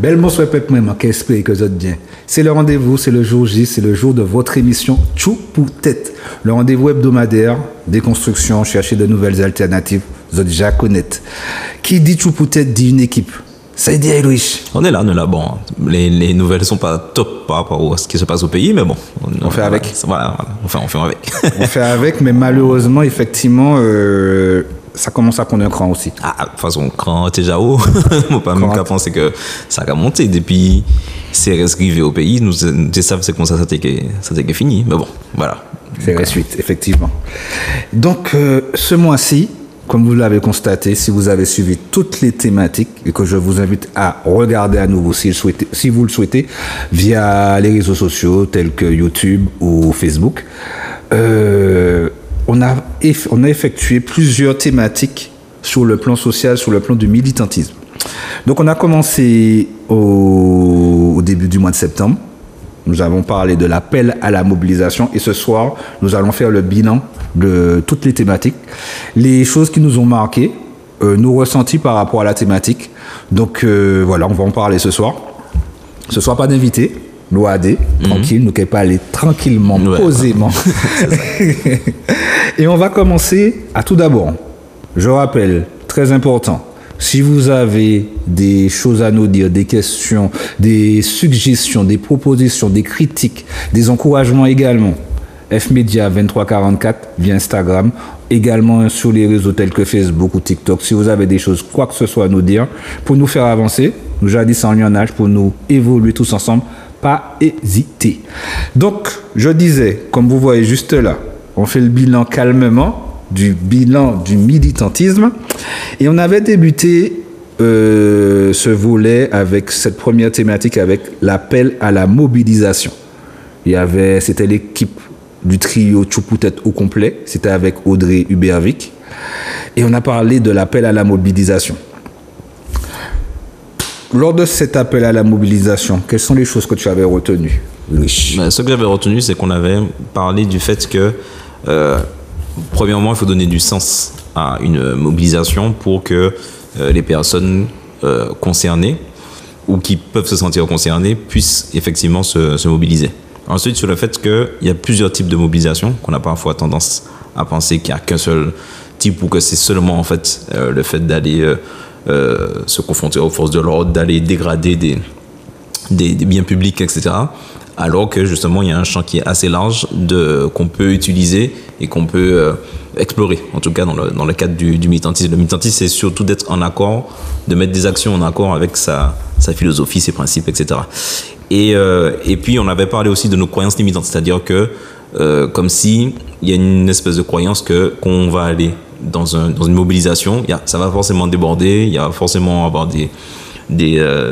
Bel bonsoir, peuple, moi, qui espère que vous êtes bien. C'est le rendez-vous, c'est le jour J, c'est le jour de votre émission Tchou pour tête. Le rendez-vous hebdomadaire, déconstruction, chercher de nouvelles alternatives. Vous êtes déjà connaître. Qui dit Tchou pour tête dit une équipe. Ça dit Louis. On est là. Bon, les nouvelles ne sont pas top par rapport à ce qui se passe au pays, mais bon. On fait avec. Voilà. On fait avec. On fait avec, mais malheureusement, effectivement, ça commence à prendre un cran aussi. Ah, de toute façon, cran déjà haut. On pas même qu'à penser que ça a monté depuis c'est arrivé au pays. Nous savons c'est comme ça c'était fini. Mais bon, voilà. C'est la suite, effectivement. Donc, ce mois-ci, comme vous l'avez constaté, si vous avez suivi toutes les thématiques et que je vous invite à regarder à nouveau si vous le souhaitez via les réseaux sociaux tels que YouTube ou Facebook, on a effectué plusieurs thématiques sur le plan social, sur le plan du militantisme. Donc on a commencé au début du mois de septembre. Nous avons parlé de l'appel à la mobilisation et ce soir, nous allons faire le bilan de toutes les thématiques, les choses qui nous ont marqué, nos ressentis par rapport à la thématique. Donc voilà, on va en parler ce soir. Ce soir, pas d'invité. L'OAD, tranquille, nous ne pouvons pas aller tranquillement, posément. Et on va commencer à tout d'abord. Je rappelle, très important, si vous avez des choses à nous dire, des questions, des suggestions, des propositions, des critiques, des encouragements également, Fmedia 2344 via Instagram, également sur les réseaux tels que Facebook ou TikTok. Si vous avez des choses, quoi que ce soit à nous dire, pour nous faire avancer, nous jadis en lionnage, pour nous évoluer tous ensemble, pas hésiter. Donc, je disais, comme vous voyez juste là, on fait le bilan calmement, du bilan du militantisme. Et on avait débuté ce volet avec cette première thématique, avec l'appel à la mobilisation. C'était l'équipe du trio Tchou pour tête au complet. C'était avec Audrey Hubervic. Et on a parlé de l'appel à la mobilisation. Lors de cet appel à la mobilisation, quelles sont les choses que tu avais retenues, Louis? Ce que j'avais retenu, c'est qu'on avait parlé du fait que, premièrement, il faut donner du sens à une mobilisation pour que les personnes concernées ou qui peuvent se sentir concernées puissent effectivement se mobiliser. Ensuite, sur le fait qu'il y a plusieurs types de mobilisation, qu'on a parfois tendance à penser qu'il n'y a qu'un seul type ou que c'est seulement en fait le fait d'aller se confronter aux forces de l'ordre, d'aller dégrader des biens publics, etc. Alors que justement, il y a un champ qui est assez large qu'on peut utiliser et qu'on peut explorer, en tout cas dans le cadre du militantisme. Le militantisme, c'est surtout d'être en accord, de mettre des actions en accord avec sa philosophie, ses principes, etc. Et puis, on avait parlé aussi de nos croyances limitantes, c'est-à-dire que comme si il y a une espèce de croyance qu'on va aller dans une mobilisation, ça va forcément déborder, il y a forcément avoir des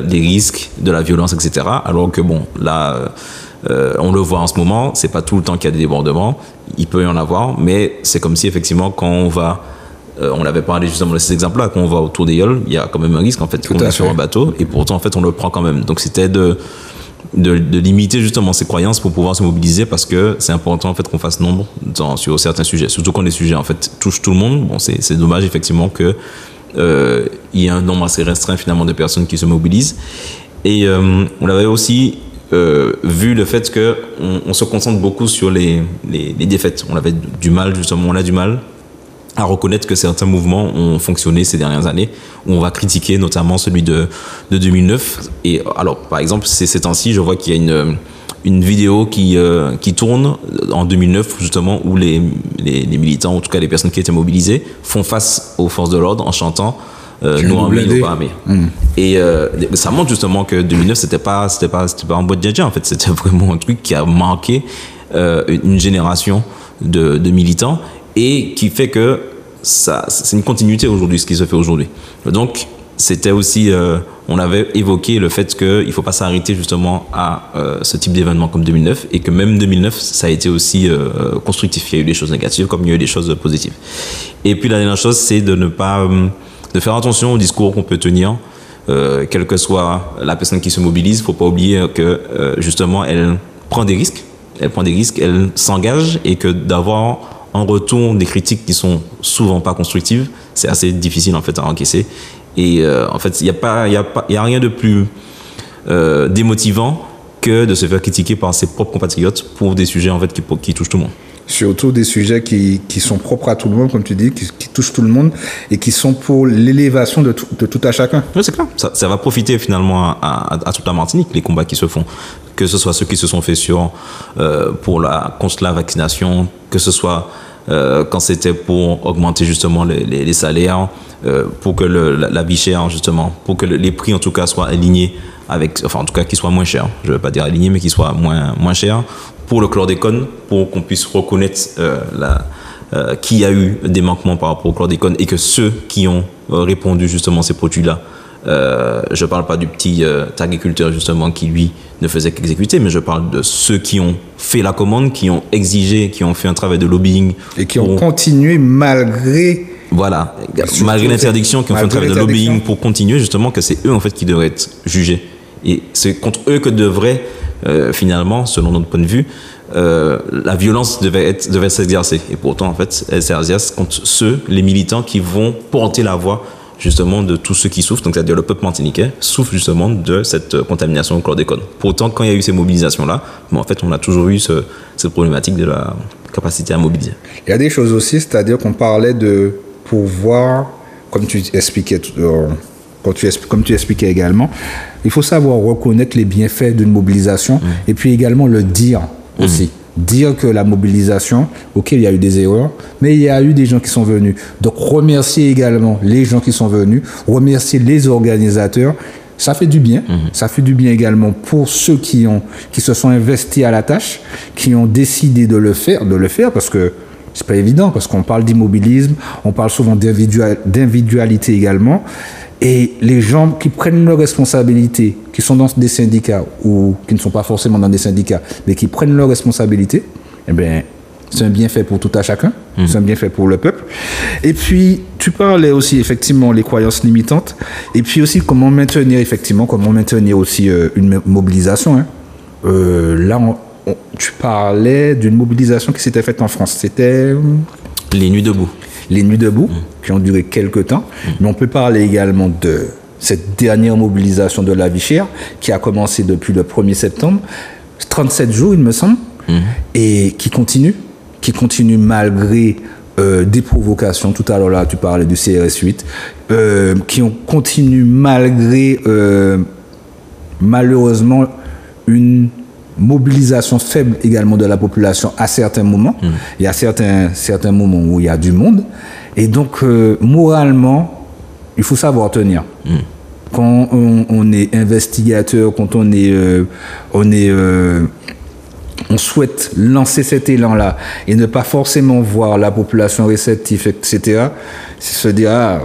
risques, de la violence, etc. Alors que bon, là, on le voit en ce moment, c'est pas tout le temps qu'il y a des débordements, il peut y en avoir, mais c'est comme si effectivement quand on va, on avait parlé justement de ces exemples-là, quand on va autour des Yoles, il y a quand même un risque en fait qu'on est sur un bateau, et pourtant en fait on le prend quand même. Donc c'était de limiter justement ces croyances pour pouvoir se mobiliser, parce que c'est important en fait qu'on fasse nombre sur certains sujets, surtout quand les sujets en fait touchent tout le monde. Bon, c'est dommage effectivement que il y a un nombre assez restreint finalement de personnes qui se mobilisent. Et on avait aussi vu le fait que on se concentre beaucoup sur les défaites. On a du mal à reconnaître que certains mouvements ont fonctionné ces dernières années, où on va critiquer notamment celui de 2009. Et alors, par exemple, ces temps-ci, je vois qu'il y a une vidéo qui tourne en 2009, justement, où les militants, en tout cas les personnes qui étaient mobilisées, font face aux forces de l'ordre en chantant nous armés, nous pas armés. Et ça montre justement que 2009, c'était pas un boîte de en fait, c'était vraiment un truc qui a marqué une génération de militants, et qui fait que c'est une continuité aujourd'hui, ce qui se fait aujourd'hui. Donc, c'était aussi, on avait évoqué le fait qu'il ne faut pas s'arrêter justement à ce type d'événement comme 2009, et que même 2009, ça a été aussi constructif. Il y a eu des choses négatives comme il y a eu des choses positives. Et puis la dernière chose, c'est de faire attention au discours qu'on peut tenir, quelle que soit la personne qui se mobilise. Il ne faut pas oublier que justement, elle prend des risques, elle s'engage, et que d'avoir en retour des critiques qui sont souvent pas constructives, c'est assez difficile en fait à encaisser. Et en fait, il y a rien de plus démotivant que de se faire critiquer par ses propres compatriotes pour des sujets en fait qui touchent tout le monde. Surtout des sujets qui sont propres à tout le monde, comme tu dis, qui touchent tout le monde et qui sont pour l'élévation de tout à chacun. Oui, c'est clair. Ça va profiter finalement à toute la Martinique, les combats qui se font. Que ce soit ceux qui se sont faits contre la vaccination, que ce soit quand c'était pour augmenter justement les salaires, pour que la vie chère, justement, pour que les prix en tout cas soient alignés en tout cas qu'ils soient moins chers. Je ne veux pas dire alignés, mais qu'ils soient moins chers. Pour le chlordécone, pour qu'on puisse reconnaître qu'il y a eu des manquements par rapport au chlordécone et que ceux qui ont répondu justement ces produits-là, je ne parle pas du petit agriculteur justement qui lui ne faisait qu'exécuter, mais je parle de ceux qui ont fait la commande, qui ont exigé, qui ont fait un travail de lobbying. Et qui ont continué malgré... Voilà, malgré l'interdiction, qui ont fait un travail de lobbying pour continuer justement, que c'est eux en fait qui devraient être jugés. Et c'est contre eux que devrait... finalement, selon notre point de vue, la violence devait s'exercer. Et pourtant, en fait, elle s'exerce contre les militants qui vont porter la voix, justement, de tous ceux qui souffrent. Donc, c'est-à-dire le peuple martiniquais souffre, justement, de cette contamination au chlordécone. Pourtant, quand il y a eu ces mobilisations-là, en fait, on a toujours eu cette problématique de la capacité à mobiliser. Il y a des choses aussi, c'est-à-dire qu'on parlait de pouvoir, comme tu expliquais comme tu expliquais également, il faut savoir reconnaître les bienfaits d'une mobilisation et puis également le dire aussi. Dire que la mobilisation, ok, il y a eu des erreurs, mais il y a eu des gens qui sont venus. Donc remercier également les gens qui sont venus, remercier les organisateurs, ça fait du bien. Ça fait du bien également pour ceux qui se sont investis à la tâche, qui ont décidé de le faire parce que c'est pas évident, parce qu'on parle d'immobilisme, on parle souvent d'individualité également. Et les gens qui prennent leurs responsabilités, qui sont dans des syndicats ou qui ne sont pas forcément dans des syndicats, mais qui prennent leurs responsabilités, eh bien, c'est un bienfait pour tout à chacun, c'est un bienfait pour le peuple. Et puis, tu parlais aussi effectivement les croyances limitantes, et puis aussi comment maintenir aussi une mobilisation. Hein. Là, tu parlais d'une mobilisation qui s'était faite en France. C'était... Les Nuits debout. Les Nuits debout, qui ont duré quelques temps. Mais on peut parler également de cette dernière mobilisation de la vie chère, qui a commencé depuis le 1er septembre, 37 jours, il me semble, et qui continue malgré des provocations. Tout à l'heure, là, tu parlais du CRS 8, qui ont continué malgré, malheureusement, une mobilisation faible également de la population à certains moments. Il y a certains moments où il y a du monde. Et donc, moralement, il faut savoir tenir. Quand on est investigateur, quand on souhaite lancer cet élan-là et ne pas forcément voir la population réceptive, etc., c'est se dire,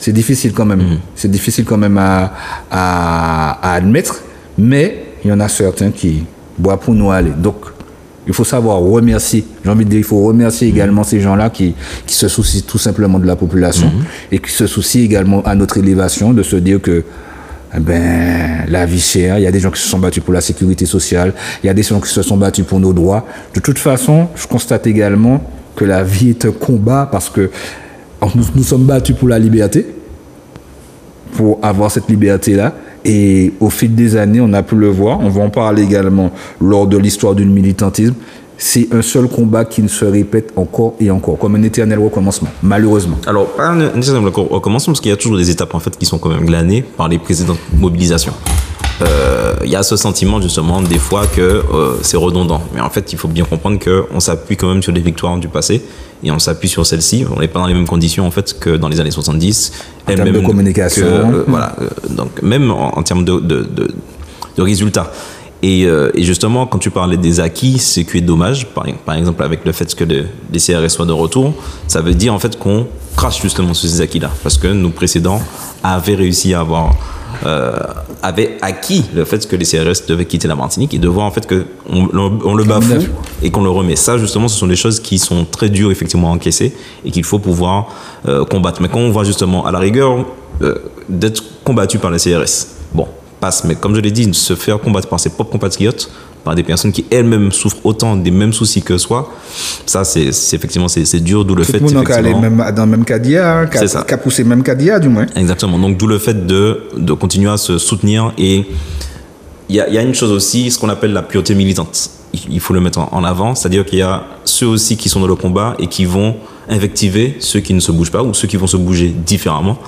c'est difficile quand même. C'est difficile quand même à admettre, mais il y en a certains qui boit pour nous aller. Donc, il faut savoir remercier. J'ai envie de dire, il faut remercier également ces gens-là qui se soucient tout simplement de la population et qui se soucient également à notre élévation, de se dire que la vie chère, il y a des gens qui se sont battus pour la sécurité sociale, il y a des gens qui se sont battus pour nos droits. De toute façon, je constate également que la vie est un combat parce que nous sommes battus pour la liberté, pour avoir cette liberté-là. Et au fil des années, on a pu le voir, on va en parler également lors de l'histoire du militantisme, c'est un seul combat qui ne se répète encore et encore, comme un éternel recommencement, malheureusement. Alors, pas un éternel recommencement, parce qu'il y a toujours des étapes en fait, qui sont quand même glanées par les précédentes mobilisations. Il y a ce sentiment justement des fois que c'est redondant, mais en fait il faut bien comprendre qu'on s'appuie quand même sur des victoires du passé et on s'appuie sur celles-ci. On n'est pas dans les mêmes conditions en fait que dans les années 70. En termes de communication. Donc même en termes de résultats. Et justement, quand tu parlais des acquis, ce qui est dommage, par exemple avec le fait que les CRS soient de retour, ça veut dire en fait qu'on crache justement sur ces acquis-là, parce que nos précédents avaient réussi à avait acquis le fait que les CRS devaient quitter la Martinique et de voir en fait qu'on le bafoue et qu'on le remet. Ça, justement, ce sont des choses qui sont très dures effectivement à encaisser et qu'il faut pouvoir combattre. Mais quand on voit justement, à la rigueur, d'être combattu par les CRS, bon, passe. Mais comme je l'ai dit, se faire combattre par ses propres compatriotes, par des personnes qui elles-mêmes souffrent autant des mêmes soucis que soi, ça c'est effectivement c'est dur, d'où le fait effectivement dans le même Kadia, qui a poussé même Kadia du moins. Exactement. Donc d'où le fait de continuer à se soutenir et il y a une chose aussi, ce qu'on appelle la pureté militante. Il faut le mettre en avant, c'est-à-dire qu'il y a ceux aussi qui sont dans le combat et qui vont invectiver ceux qui ne se bougent pas ou ceux qui vont se bouger différemment.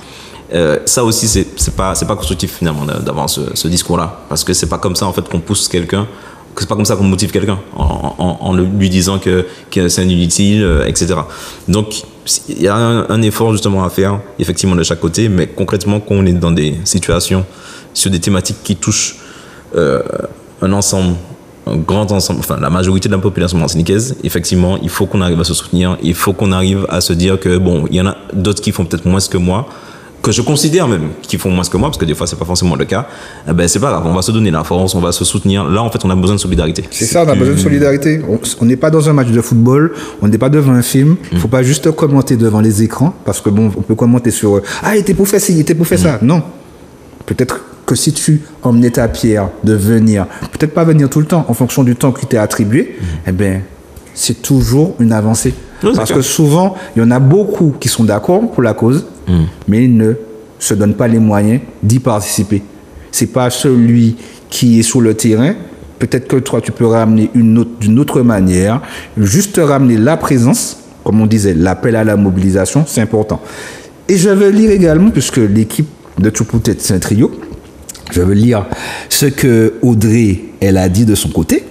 Ça aussi, c'est pas constructif finalement d'avoir ce discours-là, parce que c'est pas comme ça en fait qu'on pousse quelqu'un, que c'est pas comme ça qu'on motive quelqu'un en lui disant que c'est un inutile, etc. Donc il y a un effort justement à faire effectivement de chaque côté, mais concrètement quand on est dans des situations sur des thématiques qui touchent un ensemble, un grand ensemble, enfin la majorité de la population martiniquaise, effectivement, il faut qu'on arrive à se soutenir, il faut qu'on arrive à se dire que bon, il y en a d'autres qui font peut-être moins que moi, que je considère même qui font moins que moi, parce que des fois c'est pas forcément le cas. Eh ben c'est pas grave, on va se donner la force, on va se soutenir. Là en fait on a besoin de solidarité. C'est ça, on a besoin de solidarité. On n'est pas dans un match de football, on n'est pas devant un film. Il faut pas juste commenter devant les écrans, parce que bon, on peut commenter sur ah il était pour faire ci, il était pour faire ça. Non, peut-être que si tu emmenais ta pierre de venir, peut-être pas venir tout le temps, en fonction du temps qui t'est attribué, eh ben c'est toujours une avancée. Oui, parce que souvent, il y en a beaucoup qui sont d'accord pour la cause, mais ils ne se donnent pas les moyens d'y participer. C'est pas celui qui est sur le terrain. Peut-être que toi, tu peux ramener d'une autre manière, juste ramener la présence, comme on disait, l'appel à la mobilisation, c'est important. Et je vais lire également, puisque l'équipe de Tchoupoutet, c'est un trio, je veux lire ce que Audrey, elle a dit de son côté.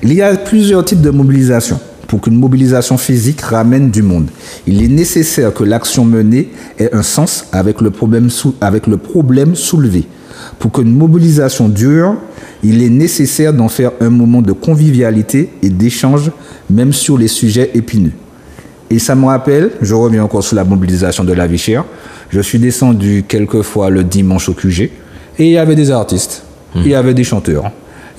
Il y a plusieurs types de mobilisation. Pour qu'une mobilisation physique ramène du monde, il est nécessaire que l'action menée ait un sens avec le problème soulevé. Pour qu'une mobilisation dure, il est nécessaire d'en faire un moment de convivialité et d'échange, même sur les sujets épineux. Et ça me rappelle, je reviens encore sur la mobilisation de la vie chère, je suis descendu quelques fois le dimanche au QG, et il y avait des artistes, il y avait des chanteurs.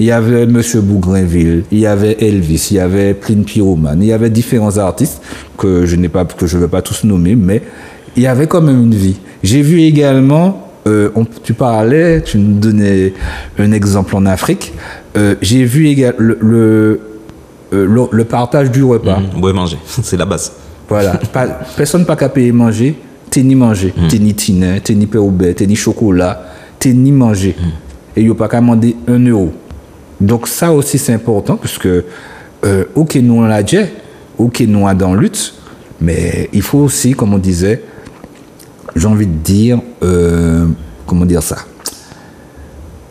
Il y avait M. Bougrainville, il y avait Elvis, il y avait Pline Pyroman, il y avait différents artistes que je ne vais pas tous nommer, mais il y avait quand même une vie. J'ai vu également, tu nous donnais un exemple en Afrique, j'ai vu également le partage du repas. Boire et manger, c'est la base. Voilà, personne pas qu'à payer manger, t'es ni manger, t'es ni tinin, t'es ni péroubet, t'es ni chocolat, t'es ni manger. Et il n'y a pas qu'à demander 1 euro. Donc ça aussi c'est important parce que ok nous on l'a dit, ok nous on est dans lutte, mais il faut aussi, comme on disait, j'ai envie de dire, comment dire ça,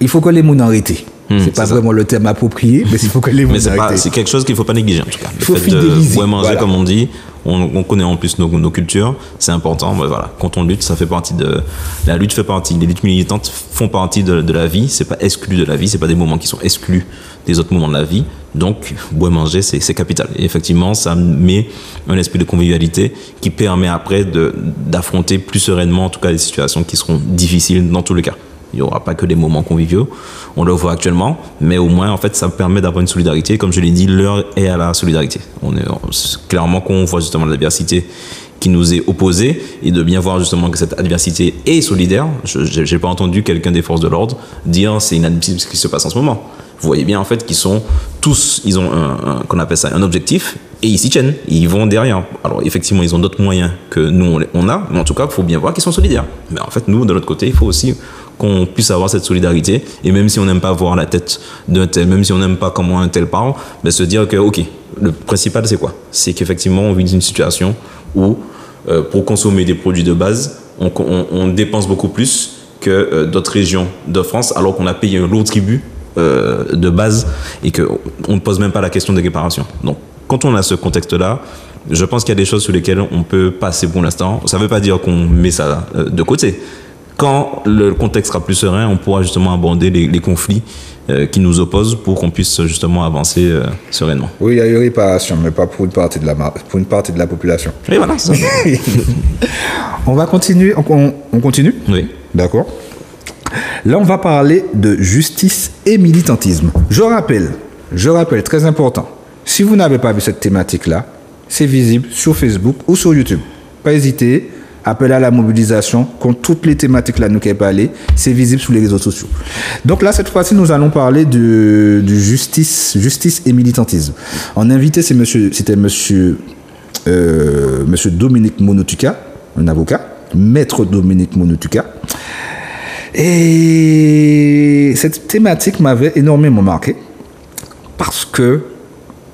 il faut que les gens arrêtent. C'est pas vraiment le terme approprié, mais il faut que les gens arrêtent. C'est quelque chose qu'il ne faut pas négliger en tout cas. Il faut fidéliser. Ouais, manger, voilà. Comme on dit, on connaît en plus nos cultures, c'est important. Mais voilà, quand on lutte, ça fait partie de la lutte, les luttes militantes font partie de la vie. C'est pas exclu de la vie, c'est pas des moments qui sont exclus des autres moments de la vie. Donc, boire manger, c'est capital. Et effectivement, ça met un esprit de convivialité qui permet après d'affronter plus sereinement, en tout cas, les situations qui seront difficiles dans tous les cas. Il n'y aura pas que des moments conviviaux, on le voit actuellement, mais au moins, en fait, ça permet d'avoir une solidarité. Comme je l'ai dit, l'heure est à la solidarité. Clairement, quand on voit justement l'adversité qui nous est opposée, et de bien voir justement que cette adversité est solidaire. Je n'ai pas entendu quelqu'un des forces de l'ordre dire c'est inadmissible ce qui se passe en ce moment. Vous voyez bien en fait qu'ils sont tous, ils ont qu'on appelle ça un objectif, et ils s'y tiennent, ils vont derrière. Alors effectivement, ils ont d'autres moyens que nous on a, mais en tout cas, il faut bien voir qu'ils sont solidaires. Mais en fait, nous, de l'autre côté, il faut aussi qu'on puisse avoir cette solidarité, et même si on n'aime pas voir la tête d'un tel, même si on n'aime pas comment un tel parle, ben se dire que, ok, le principal c'est quoi? C'est qu'effectivement, on vit dans une situation où, pour consommer des produits de base, on dépense beaucoup plus que d'autres régions de France, alors qu'on a payé un lourd tribut de base, et qu'on ne pose même pas la question des réparations. Donc, quand on a ce contexte-là, je pense qu'il y a des choses sur lesquelles on peut passer pour l'instant. Ça ne veut pas dire qu'on met ça de côté. Quand le contexte sera plus serein, on pourra justement aborder les conflits qui nous opposent pour qu'on puisse justement avancer sereinement. Oui, il y a eu réparation, mais pas pour une partie de la population. Et voilà, ça. On va continuer. On continue ? Oui. D'accord. Là, on va parler de justice et militantisme. Je rappelle, très important, si vous n'avez pas vu cette thématique-là, c'est visible sur Facebook ou sur YouTube. Pas hésiter, appel à la mobilisation, contre toutes les thématiques là nous qui parlé, c'est visible sur les réseaux sociaux. Donc là, cette fois-ci, nous allons parler de justice et militantisme. En invité, c'était monsieur Dominique Monotuka, un avocat, maître Dominique Monotuka. Et cette thématique m'avait énormément marqué parce que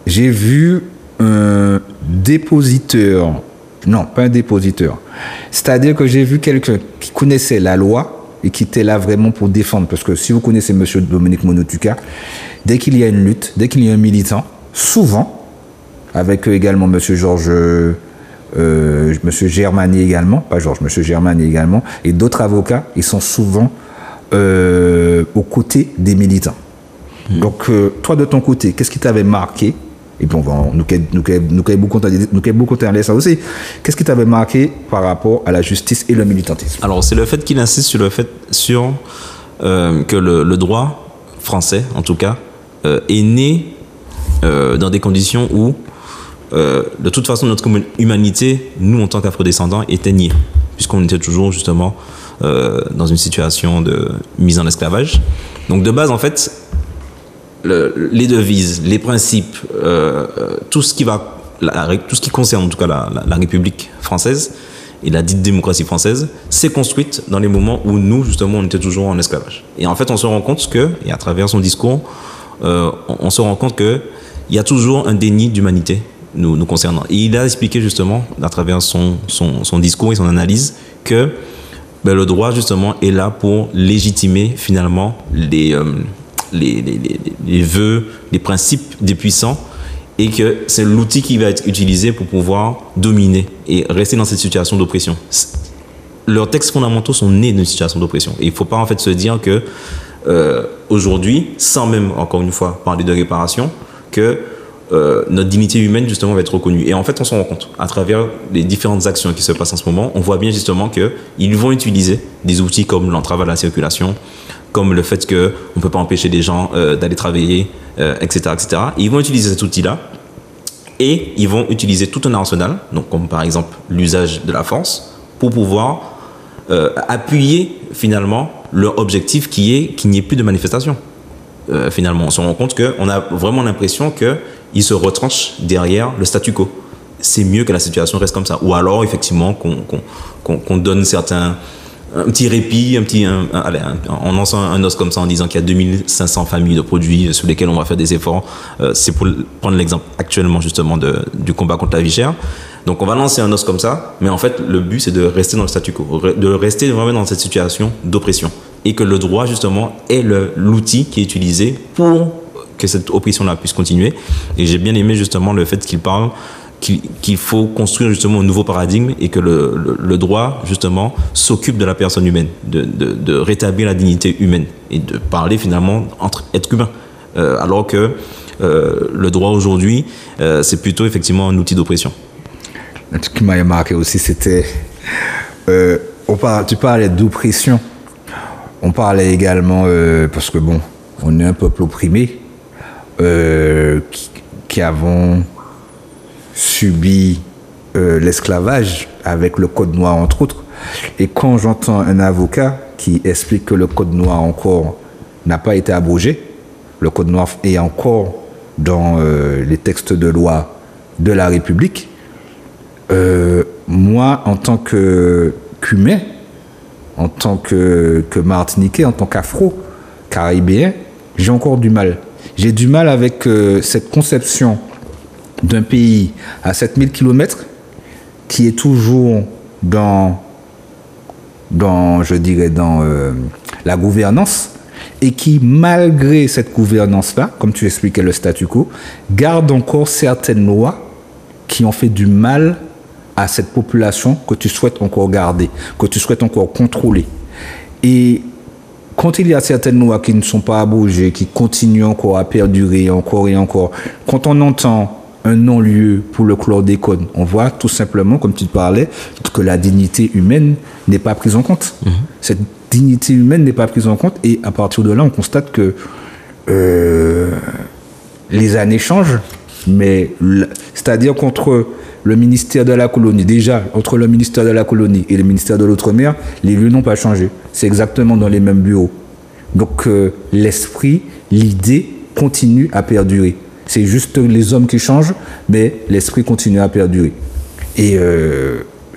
j'ai vu un dépositeur, non, pas un dépositeur, c'est-à-dire que j'ai vu quelqu'un qui connaissait la loi et qui était là vraiment pour défendre. Parce que si vous connaissez M. Dominique Monotuka, dès qu'il y a une lutte, dès qu'il y a un militant, souvent, avec également M. Georges, M. Germani également, pas Georges, M. Germani également, et d'autres avocats, ils sont souvent aux côtés des militants. Donc, toi, de ton côté, qu'est-ce qui t'avait marqué? Et puis, nous avons beaucoup parlé ça aussi. Qu'est-ce qui t'avait marqué par rapport à la justice et le militantisme? Alors, c'est le fait qu'il insiste sur le fait que le droit français, en tout cas, est né dans des conditions où, de toute façon, notre humanité, nous, en tant qu'afro-descendants, était niée, puisqu'on était toujours, justement, dans une situation de mise en esclavage. Donc, de base, en fait, les devises, les principes, tout ce qui concerne en tout cas la République française et la dite démocratie française, s'est construite dans les moments où nous, justement, on était toujours en esclavage. Et en fait, on se rend compte que, et à travers son discours, on se rend compte qu'il y a toujours un déni d'humanité nous concernant. Et il a expliqué justement, à travers son discours et son analyse, que le droit, justement, est là pour légitimer finalement les vœux, les principes des puissants, et que c'est l'outil qui va être utilisé pour pouvoir dominer et rester dans cette situation d'oppression. Leurs textes fondamentaux sont nés d'une situation d'oppression. Et il ne faut pas en fait se dire que aujourd'hui, sans même, encore une fois, parler de réparation, que notre dignité humaine, justement, va être reconnue. Et en fait, on s'en rend compte. À travers les différentes actions qui se passent en ce moment, on voit bien, justement, qu'ils vont utiliser des outils comme l'entrave à la circulation, comme le fait qu'on ne peut pas empêcher les gens d'aller travailler, etc., etc. Et ils vont utiliser cet outil-là et ils vont utiliser tout un arsenal, donc comme par exemple l'usage de la force, pour pouvoir appuyer finalement leur objectif qu'il n'y ait plus de manifestation. Finalement, on se rend compte qu'on a vraiment l'impression qu'ils se retranchent derrière le statu quo. C'est mieux que la situation reste comme ça. Ou alors, effectivement, qu'on donne un petit répit, en lançant un os comme ça en disant qu'il y a 2500 familles de produits sur lesquels on va faire des efforts. C'est pour prendre l'exemple actuellement justement du combat contre la vie chère. Donc on va lancer un os comme ça, mais en fait le but c'est de rester dans le statu quo, de rester vraiment dans cette situation d'oppression. Et que le droit justement est l'outil qui est utilisé pour que cette oppression-là puisse continuer. Et j'ai bien aimé justement le fait qu'il parle qu'il faut construire justement un nouveau paradigme et que le droit justement s'occupe de la personne humaine, de rétablir la dignité humaine et de parler finalement entre êtres humains. Alors que le droit aujourd'hui, c'est plutôt effectivement un outil d'oppression. Ce qui m'a marqué aussi, c'était... tu parlais d'oppression. On parlait également, parce que bon, on est un peuple opprimé, qui avons subi l'esclavage avec le code noir entre autres. Et quand j'entends un avocat qui explique que le code noir encore n'a pas été abrogé, le code noir est encore dans les textes de loi de la République, moi en tant qu'humain, en tant que Martiniquais, en tant qu'Afro-Caribéen, j'ai encore du mal. J'ai du mal avec cette conception d'un pays à 7000 km qui est toujours dans la gouvernance et qui, malgré cette gouvernance-là, comme tu expliquais le statu quo, garde encore certaines lois qui ont fait du mal à cette population que tu souhaites encore garder, que tu souhaites encore contrôler. Et quand il y a certaines lois qui ne sont pas abrogées, qui continuent encore à perdurer encore et encore, quand on entend un non-lieu pour le chlordécone, on voit tout simplement, comme tu parlais, que la dignité humaine n'est pas prise en compte. Mmh. Cette dignité humaine n'est pas prise en compte et à partir de là, on constate que les années changent, mais c'est-à-dire qu'entre le ministère de la colonie, déjà, entre le ministère de la colonie et le ministère de l'Outre-mer, les lieux n'ont pas changé. C'est exactement dans les mêmes bureaux. Donc, l'esprit, l'idée continue à perdurer. C'est juste les hommes qui changent, mais l'esprit continue à perdurer. Et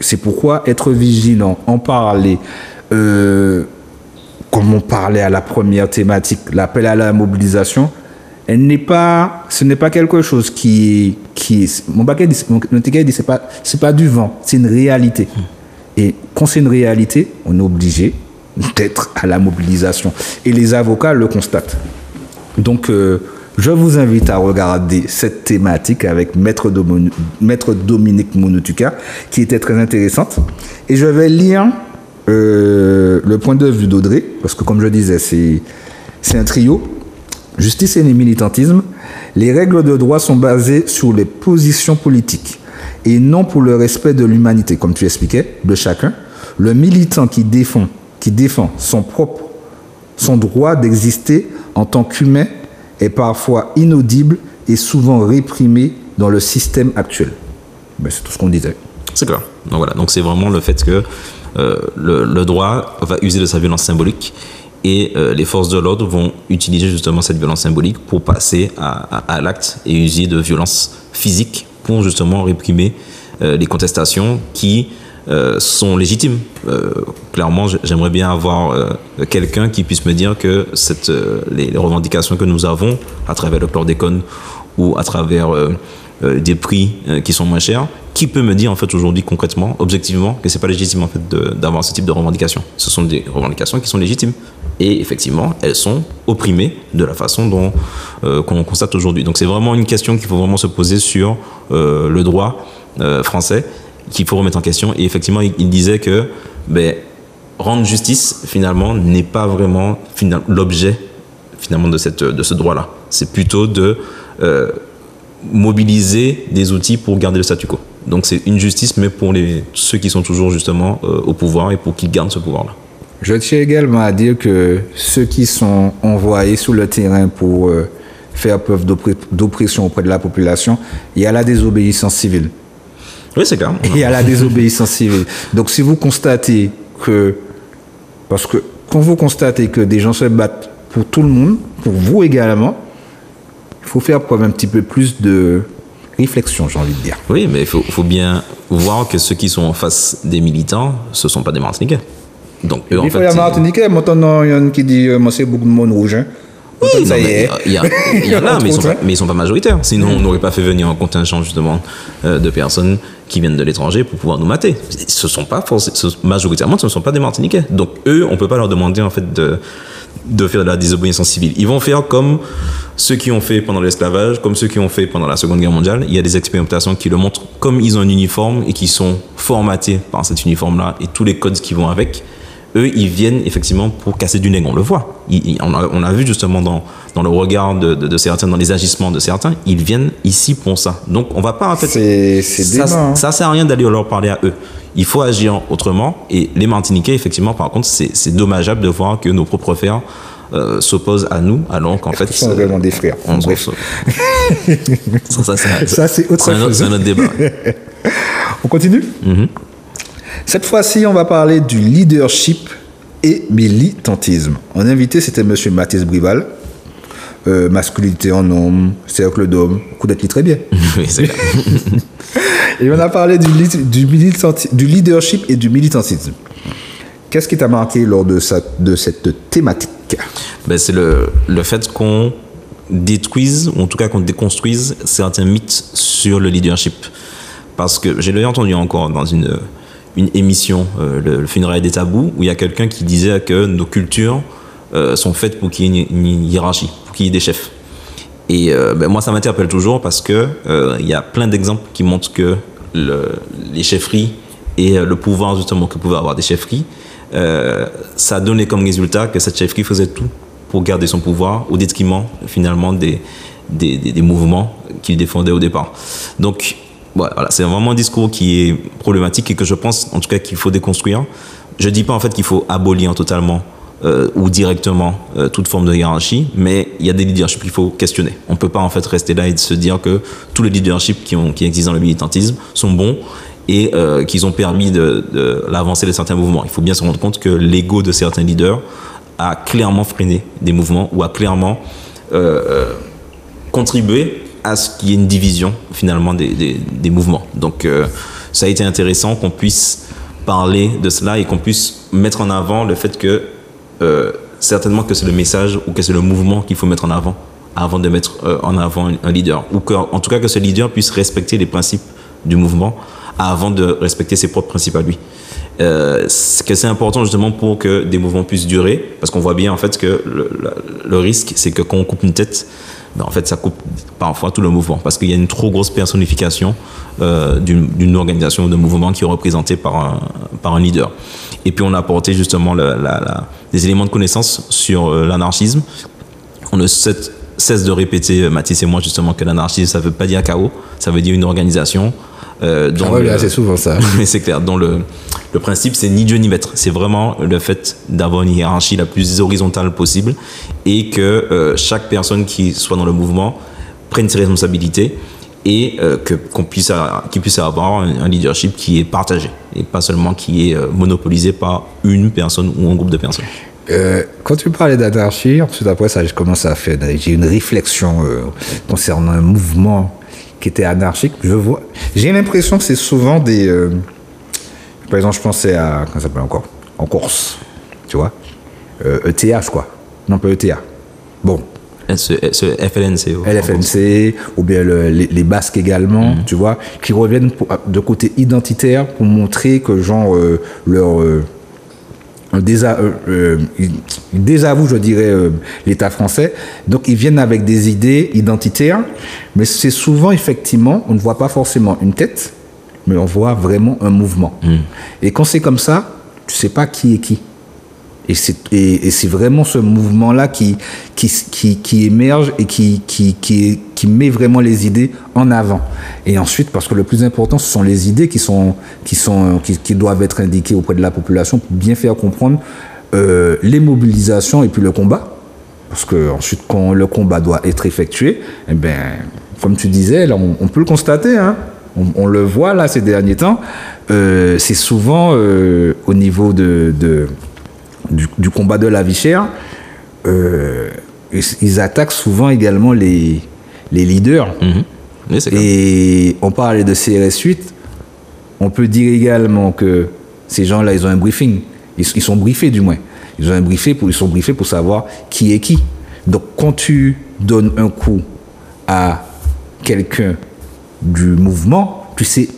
c'est pourquoi être vigilant, en parler, comme on parlait à la première thématique, l'appel à la mobilisation, ce n'est pas quelque chose qui mon baquet dit, mon ticket dit, c'est pas du vent, c'est une réalité. Et quand c'est une réalité, on est obligé d'être à la mobilisation. Et les avocats le constatent. Donc, je vous invite à regarder cette thématique avec Maître Dominique Monotuka, qui était très intéressante. Et je vais lire le point de vue d'Audrey, parce que comme je disais, c'est un trio. Justice et militantisme. Les règles de droit sont basées sur les positions politiques et non pour le respect de l'humanité, comme tu expliquais, de chacun. Le militant qui défend son droit d'exister en tant qu'humain est parfois inaudible et souvent réprimé dans le système actuel. Ben, c'est tout ce qu'on disait. C'est clair. Donc voilà. Donc c'est vraiment le fait que le droit va user de sa violence symbolique et les forces de l'ordre vont utiliser justement cette violence symbolique pour passer à l'acte et user de violence physique pour justement réprimer les contestations qui sont légitimes. Clairement, j'aimerais bien avoir quelqu'un qui puisse me dire que les revendications que nous avons à travers le chlordécone ou à travers des prix qui sont moins chers, qui peut me dire en fait aujourd'hui concrètement, objectivement, que c'est pas légitime en fait d'avoir ce type de revendications. Ce sont des revendications qui sont légitimes et effectivement elles sont opprimées de la façon dont qu'on constate aujourd'hui. Donc c'est vraiment une question qu'il faut vraiment se poser sur le droit français, qu'il faut remettre en question. Et effectivement il disait que rendre justice finalement n'est pas vraiment l'objet finalement de ce droit-là. C'est plutôt de mobiliser des outils pour garder le statu quo. Donc c'est une justice, mais pour ceux qui sont toujours justement au pouvoir et pour qu'ils gardent ce pouvoir-là. Je tiens également à dire que ceux qui sont envoyés sur le terrain pour faire preuve d'oppression auprès de la population, il y a la désobéissance civile. Oui, c'est clair. Il y a la désobéissance civile. Donc si vous constatez parce que quand vous constatez que des gens se battent pour tout le monde, pour vous également, il faut faire preuve un petit peu plus de réflexion, j'ai envie de dire. Oui, mais il faut bien voir que ceux qui sont en face des militants, ce ne sont pas des Martiniquais. Donc, eux, il faut y a Martiniquais, maintenant, il y en a qui dit c'est beaucoup de monde rouge. Hein. Oui, il y en a, mais ils ne sont pas majoritaires. Sinon, on n'aurait pas fait venir un contingent, justement, de personnes qui viennent de l'étranger pour pouvoir nous mater. Majoritairement, ce ne sont pas des Martiniquais. Donc, eux, on ne peut pas leur demander, en fait, de faire de la désobéissance civile. Ils vont faire comme ceux qui ont fait pendant l'esclavage, comme ceux qui ont fait pendant la Seconde Guerre mondiale. Il y a des expérimentations qui le montrent, comme ils ont un uniforme et qui sont formatés par cet uniforme-là et tous les codes qui vont avec. Eux, ils viennent effectivement pour casser du nègre, on le voit. On a vu justement dans le regard de certains, dans les agissements de certains, ils viennent ici pour ça. Donc on va pas en fait... Ça sert à rien d'aller leur parler à eux. Il faut agir autrement. Et les Martiniquais, effectivement, par contre, c'est dommageable de voir que nos propres frères s'opposent à nous, alors qu'en fait... Ce sont vraiment des frères. Ça, c'est autre chose. C'est un autre débat. On continue? Cette fois-ci, on va parler du leadership et militantisme. En invité, c'était M. Mathis Brival. Masculinité en homme, cercle d'hommes, coup d'être très bien. Oui, c'est clair. Et on a parlé du leadership et du militantisme. Qu'est-ce qui t'a marqué lors de cette thématique? C'est le fait qu'on détruise, ou en tout cas qu'on déconstruise certains mythes sur le leadership. Parce que j'ai entendu encore dans une émission, le funérail des tabous, où il y a quelqu'un qui disait que nos cultures sont faites pour qu'il y ait une hiérarchie, pour qu'il y ait des chefs. Et moi, ça m'interpelle toujours parce que il y a plein d'exemples qui montrent que les chefferies et le pouvoir justement que pouvaient avoir des chefferies, ça a donné comme résultat que cette chefferie faisait tout pour garder son pouvoir au détriment finalement des mouvements qu'il défendait au départ. Donc voilà, c'est vraiment un discours qui est problématique et que je pense en tout cas qu'il faut déconstruire. Je ne dis pas en fait qu'il faut abolir totalement ou directement toute forme de hiérarchie, mais il y a des leaderships qu'il faut questionner. On ne peut pas en fait rester là et se dire que tous les leaderships qui existent dans le militantisme sont bons et qu'ils ont permis de l'avancée de certains mouvements. Il faut bien se rendre compte que l'ego de certains leaders a clairement freiné des mouvements ou a clairement contribué à ce qu'il y ait une division finalement des mouvements. Donc ça a été intéressant qu'on puisse parler de cela et qu'on puisse mettre en avant le fait que certainement que c'est le message ou que c'est le mouvement qu'il faut mettre en avant de mettre en avant un leader. Ou en tout cas que ce leader puisse respecter les principes du mouvement avant de respecter ses propres principes à lui. C'est important justement pour que des mouvements puissent durer, parce qu'on voit bien en fait que le risque, c'est que quand on coupe une tête, en fait ça coupe parfois tout le mouvement, parce qu'il y a une trop grosse personnification d'une organisation ou d'un mouvement qui est représenté par un leader. Et puis on a apporté justement des éléments de connaissance sur l'anarchisme. On ne cesse de répéter, Mathis et moi justement, que l'anarchisme ça veut pas dire chaos, ça veut dire une organisation. C'est souvent ça. Mais c'est clair, dont le principe c'est ni Dieu ni maître, c'est vraiment le fait d'avoir une hiérarchie la plus horizontale possible et que chaque personne qui soit dans le mouvement prenne ses responsabilités et qu'il puisse avoir un leadership qui est partagé et pas seulement qui est monopolisé par une personne ou un groupe de personnes. Quand tu parlais d'anarchie, ensuite après ça, j'ai une réflexion concernant un mouvement qui était anarchique. J'ai l'impression que c'est souvent des... par exemple, je pensais à... Comment ça s'appelle encore ? En Corse, tu vois ? ETA, je crois. Non, pas ETA. Bon. Ce FLNC. LFNC, ou bien les Basques également, tu vois, qui reviennent de côté identitaire pour montrer que, genre, ils désavouent, je dirais, l'État français. Donc, ils viennent avec des idées identitaires, mais c'est souvent, effectivement, on ne voit pas forcément une tête, mais on voit vraiment un mouvement. Et quand c'est comme ça, tu ne sais pas qui est qui. Et c'est vraiment ce mouvement-là qui émerge et qui met vraiment les idées en avant. Et ensuite, parce que le plus important, ce sont les idées qui doivent être indiquées auprès de la population pour bien faire comprendre les mobilisations et puis le combat. Parce que ensuite, quand le combat doit être effectué, eh ben, comme tu disais, là, on peut le constater, hein. On le voit là ces derniers temps. C'est souvent au niveau du combat de la vie chère, ils attaquent souvent également les leaders. Oui, et on parlait de CRS-8, on peut dire également que ces gens-là, ils ont un briefing. Ils sont briefés du moins. Ils sont briefés pour savoir qui est qui. Donc quand tu donnes un coup à quelqu'un du mouvement, tu sais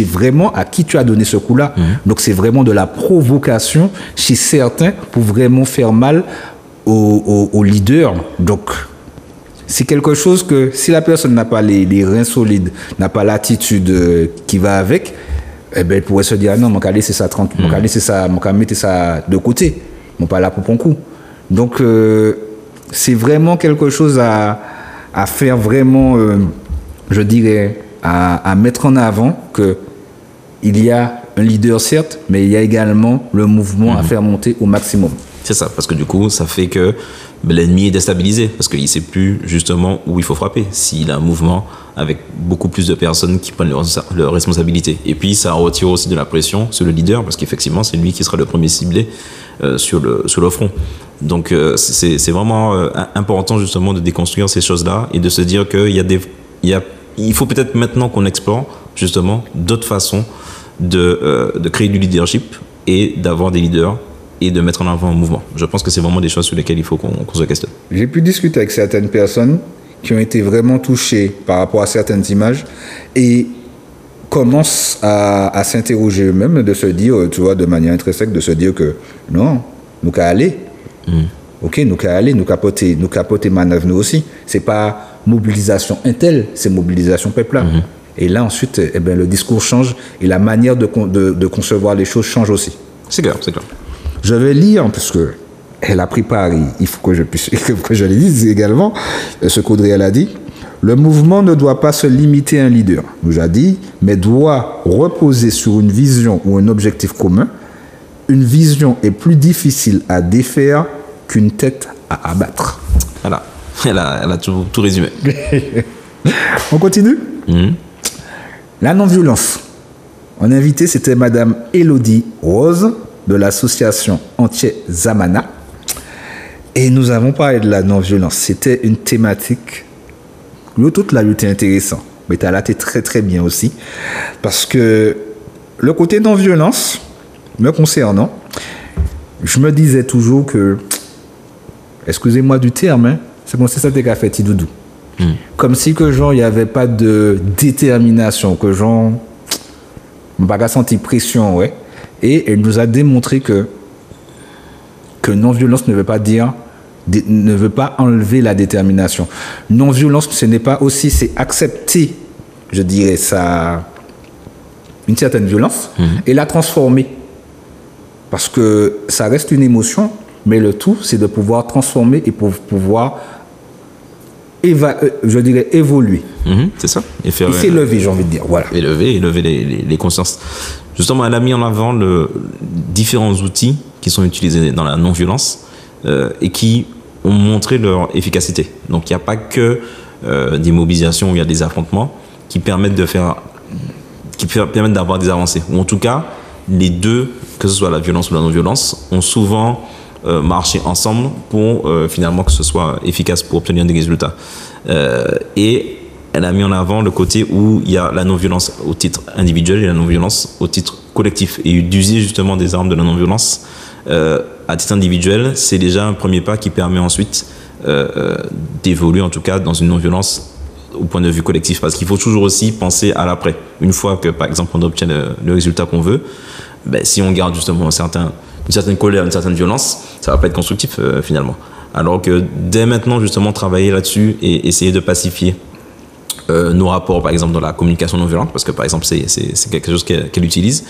vraiment à qui tu as donné ce coup-là. Donc, c'est vraiment de la provocation chez certains pour vraiment faire mal aux leaders. Donc, c'est quelque chose que si la personne n'a pas les reins solides, n'a pas l'attitude qui va avec, eh ben, elle pourrait se dire, ah non, mon calé, c'est ça, tranquille, mon calé, c'est ça, mon calé, mettre ça de côté. Mon pas là pour ton coup. Donc, c'est vraiment quelque chose à faire vraiment, je dirais, à mettre en avant qu'il y a un leader certes, mais il y a également le mouvement à faire monter au maximum. C'est ça, parce que du coup, ça fait que l'ennemi est déstabilisé, parce qu'il ne sait plus justement où il faut frapper, s'il a un mouvement avec beaucoup plus de personnes qui prennent leurs responsabilités. Et puis, ça retire aussi de la pression sur le leader, parce qu'effectivement, c'est lui qui sera le premier ciblé sur le front. Donc, c'est vraiment important justement de déconstruire ces choses-là et de se dire il faut peut-être maintenant qu'on explore justement d'autres façons de créer du leadership et d'avoir des leaders et de mettre en avant un mouvement. Je pense que c'est vraiment des choses sur lesquelles il faut qu'on se questionne. J'ai pu discuter avec certaines personnes qui ont été vraiment touchées par rapport à certaines images et commencent à s'interroger eux-mêmes, de se dire, tu vois, de manière intrinsèque, de se dire que non, nous qu'à aller. Ok, nous qu'à aller, nous capoter manœuvre nous aussi. C'est pas mobilisation intel, c'est mobilisation peuple. Et là ensuite, eh ben, le discours change et la manière de concevoir les choses change aussi. C'est clair, c'est clair. Je vais lire, parce que elle a pris Paris, il faut que je le dise également, ce qu'Audrey a dit. Le mouvement ne doit pas se limiter à un leader, nous a dit, mais doit reposer sur une vision ou un objectif commun. Une vision est plus difficile à défaire qu'une tête à abattre. Voilà, elle a tout résumé. On continue ? La non-violence. En invité, c'était Madame Élodie Rose de l'association Entier Zamana. Et nous avons parlé de la non-violence. C'était une thématique, toute là, était intéressant. Mais tu as là, t'es très très bien aussi. Parce que le côté non-violence, me concernant, je me disais toujours que, excusez-moi du terme, hein, c'est comme si ça t'était fait petit doudou. Comme si que genre, il n'y avait pas de détermination, que genre, on n'a pas senti pression, ouais. Et elle nous a démontré que non-violence ne veut pas dire, ne veut pas enlever la détermination. Non-violence, ce n'est pas aussi, c'est accepter, je dirais ça, une certaine violence et la transformer. Parce que ça reste une émotion, mais le tout, c'est de pouvoir transformer et pour pouvoir, je dirais, évoluer. C'est ça. Et s'élever, j'ai envie de dire. Voilà. Élever les consciences. Justement, elle a mis en avant différents outils qui sont utilisés dans la non-violence et qui ont montré leur efficacité. Donc, il n'y a pas que des mobilisations où il y a des affrontements qui permettent d'avoir des avancées. Ou en tout cas, les deux, que ce soit la violence ou la non-violence, ont souvent marché ensemble pour finalement que ce soit efficace pour obtenir des résultats. Et elle a mis en avant le côté où il y a la non-violence au titre individuel et la non-violence au titre collectif. Et d'user justement des armes de la non-violence à titre individuel, c'est déjà un premier pas qui permet ensuite d'évoluer en tout cas dans une non-violence au point de vue collectif. Parce qu'il faut toujours aussi penser à l'après. Une fois que par exemple on obtient le résultat qu'on veut, ben, si on garde justement une certaine colère, une certaine violence, ça va pas être constructif finalement. Alors que dès maintenant justement travailler là-dessus et essayer de pacifier nos rapports, par exemple, dans la communication non violente, parce que, par exemple, c'est quelque chose qu'elle utilise.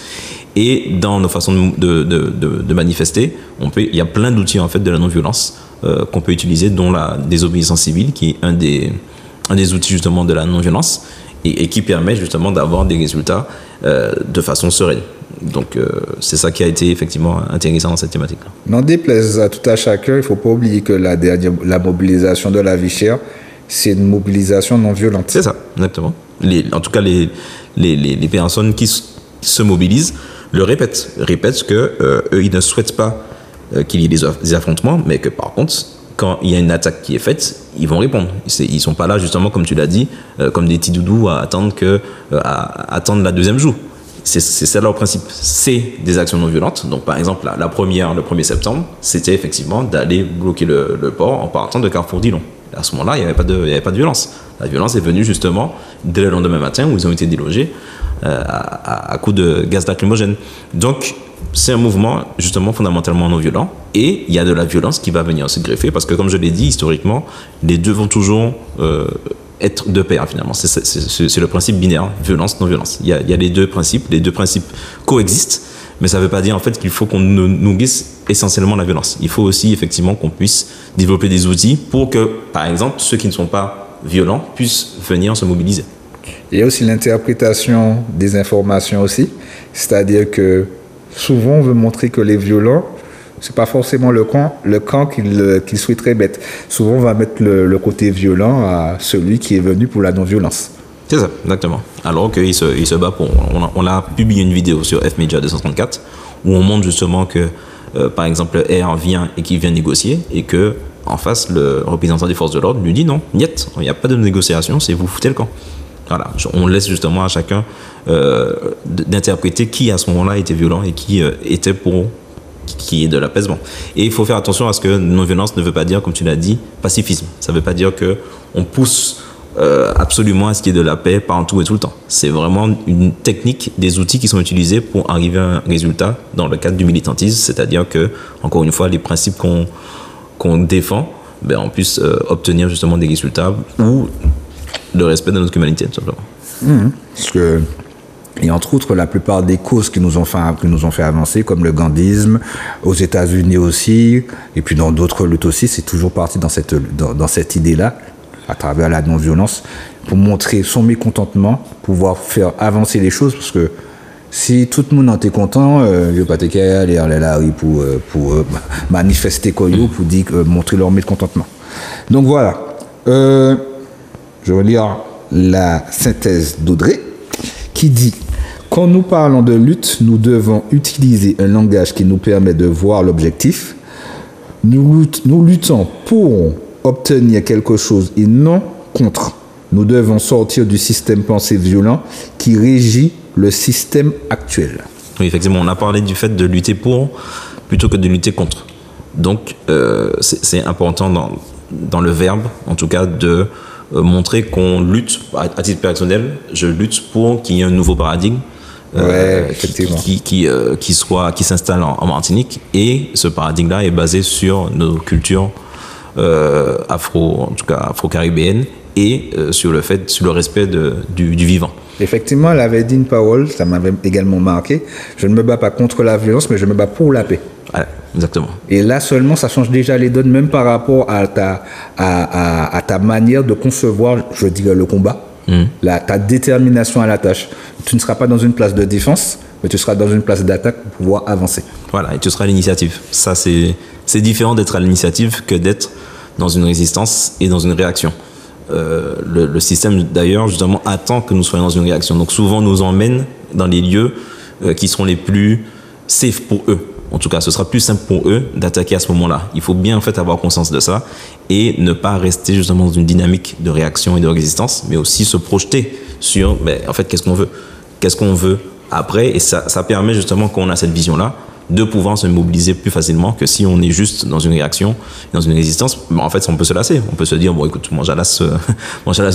Et dans nos façons de manifester, il y a plein d'outils, en fait, de la non-violence qu'on peut utiliser, dont la désobéissance civile, qui est un des outils, justement, de la non-violence, et qui permet, justement, d'avoir des résultats de façon sereine. Donc, c'est ça qui a été, effectivement, intéressant dans cette thématique. N'en déplaise à tout à chacun, il ne faut pas oublier que la mobilisation de la vie chère, c'est une mobilisation non violente. C'est ça, exactement. En tout cas, les personnes qui se mobilisent le répètent que eux, ils ne souhaitent pas qu'il y ait des affrontements, mais que par contre, quand il y a une attaque qui est faite, ils vont répondre. Ils ne sont pas là, justement, comme tu l'as dit, comme des petits doudous à attendre la deuxième joue. C'est ça leur principe. C'est des actions non violentes. Donc, par exemple, le 1er septembre, c'était effectivement d'aller bloquer le port en partant de Carrefour Dillon. À ce moment-là, il n'y avait pas de violence. La violence est venue justement dès le lendemain matin où ils ont été délogés à coups de gaz lacrymogène. Donc, c'est un mouvement justement fondamentalement non violent et il y a de la violence qui va venir se greffer parce que, comme je l'ai dit, historiquement, les deux vont toujours être de pair finalement. C'est le principe binaire, violence, non-violence. Il y a les deux principes coexistent. Mais ça ne veut pas dire en fait qu'il faut qu'on nourrisse essentiellement la violence. Il faut aussi effectivement qu'on puisse développer des outils pour que, par exemple, ceux qui ne sont pas violents puissent venir se mobiliser. Il y a aussi l'interprétation des informations aussi. C'est-à-dire que souvent on veut montrer que les violents, ce n'est pas forcément le camp qu'ils souhaiteraient mettre. Souvent on va mettre le côté violent à celui qui est venu pour la non-violence. C'est ça, exactement. Alors qu'il se bat pour... On a publié une vidéo sur F-Media 234 où on montre justement que, par exemple, R vient et qu'il vient négocier et que en face, le représentant des forces de l'ordre lui dit non, niet, il n'y a pas de négociation, c'est vous foutez le camp. Voilà, on laisse justement à chacun d'interpréter qui à ce moment-là était violent et qui était pour qui est de l'apaisement. Et il faut faire attention à ce que non-violence ne veut pas dire, comme tu l'as dit, pacifisme. Ça ne veut pas dire qu'on pousse absolument à ce qu'il y ait de la paix partout et tout le temps. C'est vraiment une technique, des outils qui sont utilisés pour arriver à un résultat dans le cadre du militantisme, c'est-à-dire que, encore une fois, les principes qu'on défend, on puisse obtenir justement des résultats ou le respect de notre humanité, tout simplement. Parce que, et entre autres, la plupart des causes qui nous ont fait avancer, comme le gandhisme, aux États-Unis aussi, et puis dans d'autres luttes aussi, c'est toujours parti dans cette idée-là, à travers la non-violence, pour montrer son mécontentement, pouvoir faire avancer les choses, parce que si tout le monde en était content, je ne vais pas aller à la rue pour manifester pour montrer leur mécontentement. Donc voilà. Je vais lire la synthèse d'Audrey, qui dit « Quand nous parlons de lutte, nous devons utiliser un langage qui nous permet de voir l'objectif. Nous luttons pour obtenir quelque chose et non contre. Nous devons sortir du système pensé violent qui régit le système actuel. » Oui, effectivement, on a parlé du fait de lutter pour, plutôt que de lutter contre. Donc, c'est important dans le verbe, en tout cas, de montrer qu'on lutte, à titre personnel, je lutte pour qu'il y ait un nouveau paradigme qui s'installe en Martinique, et ce paradigme-là est basé sur nos cultures afro-caribéennes et sur le respect du vivant. Effectivement, elle avait dit une parole, ça m'avait également marqué. Je ne me bats pas contre la violence, mais je me bats pour la paix. Ouais, exactement. Et là seulement, ça change déjà les donnes, même par rapport à ta manière de concevoir, je dirais, le combat, ta détermination à la tâche. Tu ne seras pas dans une place de défense, mais tu seras dans une place d'attaque pour pouvoir avancer. Voilà, et tu seras à l'initiative. Ça, c'est différent d'être à l'initiative que d'être dans une résistance et dans une réaction. Le système, d'ailleurs, justement, attend que nous soyons dans une réaction. Donc, souvent, nous emmène dans les lieux qui seront les plus safe pour eux. En tout cas, ce sera plus simple pour eux d'attaquer à ce moment-là. Il faut bien, en fait, avoir conscience de ça et ne pas rester, justement, dans une dynamique de réaction et de résistance, mais aussi se projeter sur, en fait, qu'est-ce qu'on veut après. Et ça permet, justement, quand on a cette vision-là, de pouvoir se mobiliser plus facilement que si on est juste dans une réaction, dans une résistance. En fait, on peut se lasser. On peut se dire, bon, écoute, moi, j'alasse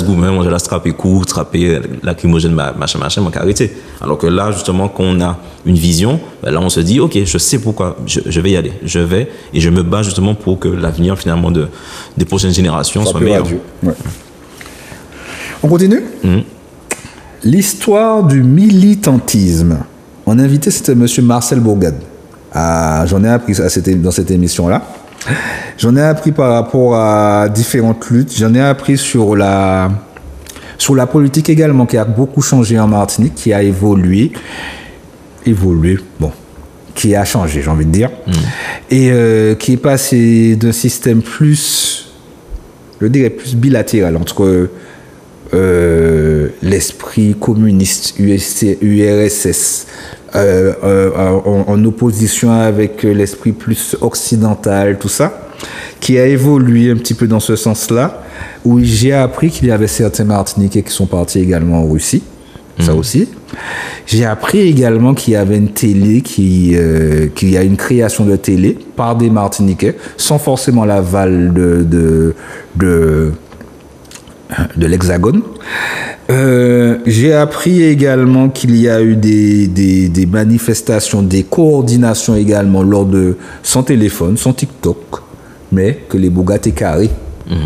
goumen, moi, j'alasse trapper court, trapper lacrymogène, machin, moi, arrêter. Alors que là, justement, quand on a une vision, là, on se dit, OK, je sais pourquoi, je vais y aller. Je vais, et je me bats justement pour que l'avenir, finalement, des prochaines générations soit meilleur. Ouais. On continue? L'histoire du militantisme. Mon invité, c'était M. Marcel Bourgade. J'en ai appris dans cette émission-là. J'en ai appris par rapport à différentes luttes. J'en ai appris sur la politique également, qui a beaucoup changé en Martinique, qui a évolué, qui a changé, j'ai envie de dire, et qui est passé d'un système plus, je dirais, plus bilatéral entre l'esprit communiste URSS, en opposition avec l'esprit plus occidental, tout ça, qui a évolué un petit peu dans ce sens-là, où j'ai appris qu'il y avait certains Martiniquais qui sont partis également en Russie, ça aussi. J'ai appris également qu'il y avait une télé, qu'il y a une création de télé par des Martiniquais, sans forcément l'aval de l'Hexagone. J'ai appris également qu'il y a eu des manifestations, des coordinations également lors de sans téléphone, sans TikTok, mais que les Bougas étaient carrés,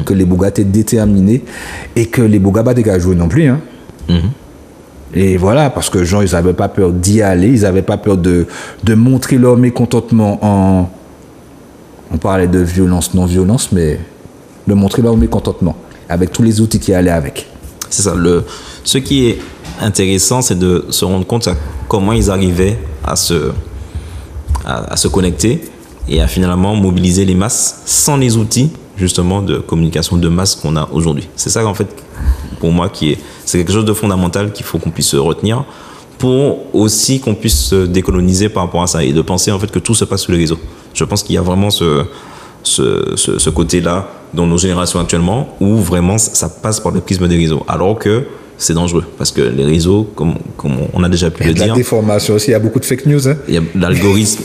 que les Bougas étaient déterminés et que les Bougas n'étaient pas jouer non plus. Hein. Et voilà, parce que les gens, ils n'avaient pas peur d'y aller, ils n'avaient pas peur de montrer leur mécontentement on parlait de violence, non-violence, mais de montrer leur mécontentement avec tous les outils qui allaient avec. C'est ça. Ce qui est intéressant, c'est de se rendre compte à comment ils arrivaient à se connecter et à finalement mobiliser les masses sans les outils, justement, de communication de masse qu'on a aujourd'hui. C'est ça, en fait, pour moi, c'est quelque chose de fondamental qu'il faut qu'on puisse retenir pour aussi qu'on puisse se décoloniser par rapport à ça et de penser, en fait, que tout se passe sur les réseaux. Je pense qu'il y a vraiment ce côté-là dans nos générations actuellement où vraiment ça passe par le prisme des réseaux, alors que c'est dangereux parce que les réseaux, comme on a déjà pu le dire, la déformation aussi, il y a beaucoup de fake news. L'algorithme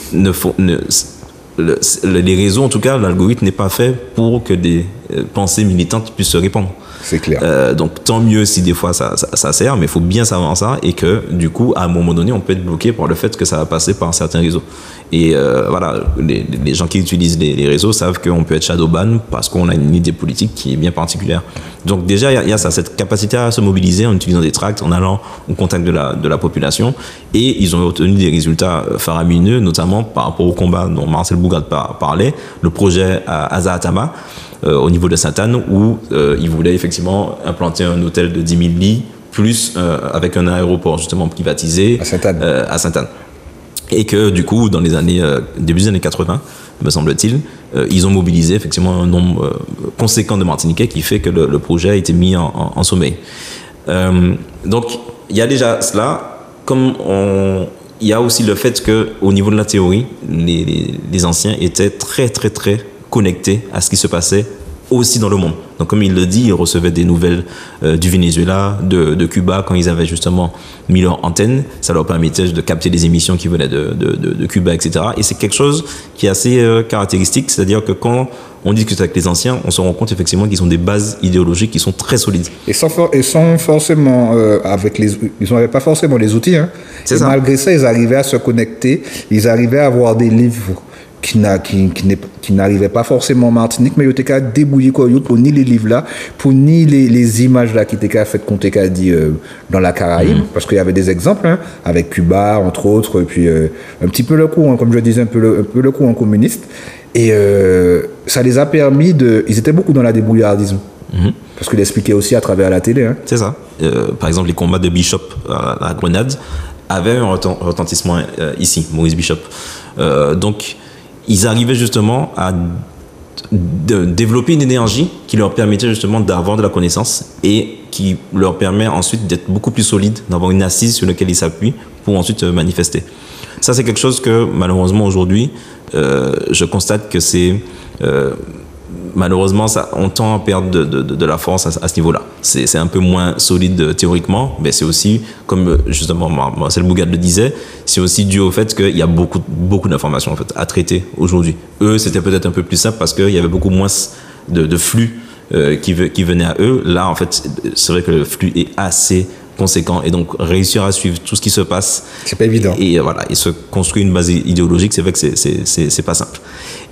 les réseaux, en tout cas, l'algorithme n'est pas fait pour que des pensées militantes puissent se répandre. C'est clair. Donc tant mieux si des fois ça sert, mais il faut bien savoir ça et que du coup à un moment donné on peut être bloqué par le fait que ça va passer par certains réseaux. Et voilà, les gens qui utilisent les réseaux savent qu'on peut être shadowban parce qu'on a une idée politique qui est bien particulière. Donc déjà il y a ça, cette capacité à se mobiliser en utilisant des tracts, en allant au contact de la population, et ils ont obtenu des résultats faramineux, notamment par rapport au combat dont Marcel Bourgade parlait, le projet Asa Atama, au niveau de Sainte-Anne, où ils voulaient effectivement implanter un hôtel de 10 000 lits, plus avec un aéroport justement privatisé à Sainte-Anne. Et que du coup, dans les début des années 80, me semble-t-il, ils ont mobilisé effectivement un nombre conséquent de Martiniquais qui fait que le projet a été mis en sommeil. Donc, il y a déjà cela. Il y a aussi le fait qu'au niveau de la théorie, les anciens étaient très, très, très connectés à ce qui se passait aussi dans le monde. Donc comme il le dit, ils recevaient des nouvelles du Venezuela, de Cuba, quand ils avaient justement mis leur antenne. Ça leur permettait de capter des émissions qui venaient de Cuba, etc. Et c'est quelque chose qui est assez caractéristique, c'est-à-dire que quand on discute avec les anciens, on se rend compte effectivement qu'ils ont des bases idéologiques qui sont très solides. Et sans forcément, ils n'avaient pas forcément les outils. Hein. C'est et ça. Malgré ça, ils arrivaient à se connecter, ils arrivaient à avoir des livres qui n'arrivaient pas forcément en Martinique, mais ils étaient qu'à débrouiller quoi, pour ni les livres là, pour ni les images là qui étaient qu'à fait compter qu'à dit dans la Caraïbe, parce qu'il y avait des exemples, hein, avec Cuba entre autres, et puis un petit peu le coup, hein, comme je disais, un peu le coup en communiste, et ça les a permis ils étaient beaucoup dans la débrouillardisme, parce qu'ils l'expliquaient aussi à travers la télé. Hein. C'est ça. Par exemple, les combats de Bishop à Grenade avaient un retentissement ici, Maurice Bishop. Donc ils arrivaient justement à développer une énergie qui leur permettait justement d'avoir de la connaissance et qui leur permet ensuite d'être beaucoup plus solide, d'avoir une assise sur laquelle ils s'appuient pour ensuite manifester. Ça, c'est quelque chose que malheureusement aujourd'hui, je constate que c'est... malheureusement, on tend à perdre de la force à ce niveau-là. C'est un peu moins solide théoriquement, mais c'est aussi, comme justement Marcel Bougad le disait, c'est aussi dû au fait qu'il y a beaucoup d'informations en fait, à traiter aujourd'hui. Eux, c'était peut-être un peu plus simple parce qu'il y avait beaucoup moins de flux qui venaient à eux. Là, en fait, c'est vrai que le flux est assez conséquent et donc réussir à suivre tout ce qui se passe, c'est pas évident. Et voilà, et se construire une base idéologique, c'est vrai que c'est pas simple.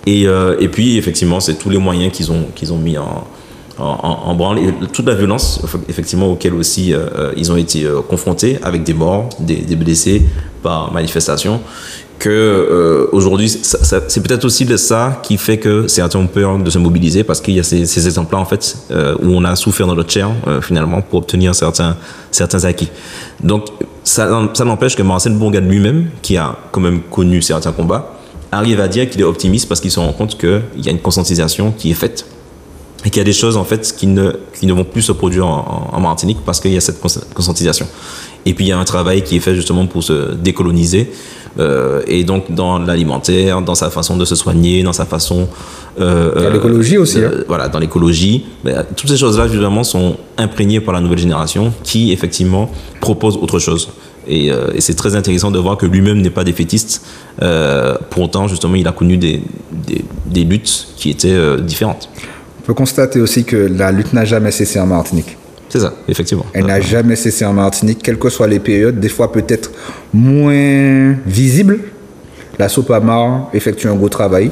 Et puis effectivement, c'est tous les moyens qu'ils ont mis en branle et toute la violence effectivement auquel aussi ils ont été confrontés avec des morts, des blessés par manifestation. Que aujourd'hui, c'est peut-être aussi ça qui fait que certains ont peur de se mobiliser parce qu'il y a ces exemples-là en fait où on a souffert dans notre chair finalement pour obtenir certains acquis. Donc ça n'empêche que Marcel Bourgade lui-même, qui a quand même connu certains combats, arrive à dire qu'il est optimiste parce qu'il se rend compte qu'il y a une conscientisation qui est faite et qu'il y a des choses en fait qui ne vont plus se produire en Martinique parce qu'il y a cette conscientisation. Et puis il y a un travail qui est fait justement pour se décoloniser et donc dans l'alimentaire, dans sa façon de se soigner, dans sa façon... dans l'écologie aussi. Voilà, dans l'écologie. Toutes ces choses-là justement sont imprégnées par la nouvelle génération qui effectivement propose autre chose. Et c'est très intéressant de voir que lui-même n'est pas défaitiste. Pour autant, justement, il a connu des luttes qui étaient différentes. On peut constater aussi que la lutte n'a jamais cessé en Martinique. C'est ça, effectivement. Elle n'a jamais cessé en Martinique, quelles que soient les périodes, des fois peut-être moins visibles. La Sopamar effectue un gros travail.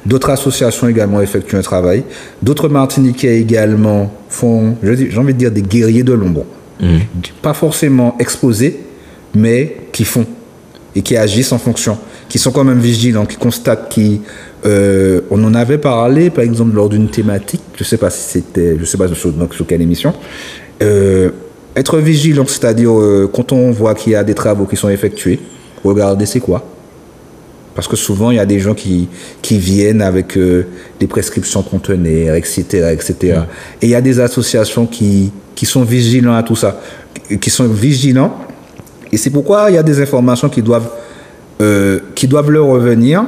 D'autres associations également effectuent un travail. D'autres Martiniquais également font, j'ai envie de dire, des guerriers de l'ombre. Pas forcément exposés, mais qui font et qui agissent en fonction, qui sont quand même vigilants, qui constatent on en avait parlé par exemple lors d'une thématique, je sais pas sur quelle émission, être vigilant, c'est-à-dire quand on voit qu'il y a des travaux qui sont effectués, regarder c'est quoi, parce que souvent il y a des gens qui viennent avec des prescriptions contenaires, etc. Et il y a des associations qui sont vigilants à tout ça, qui sont vigilants, et c'est pourquoi il y a des informations qui doivent leur revenir,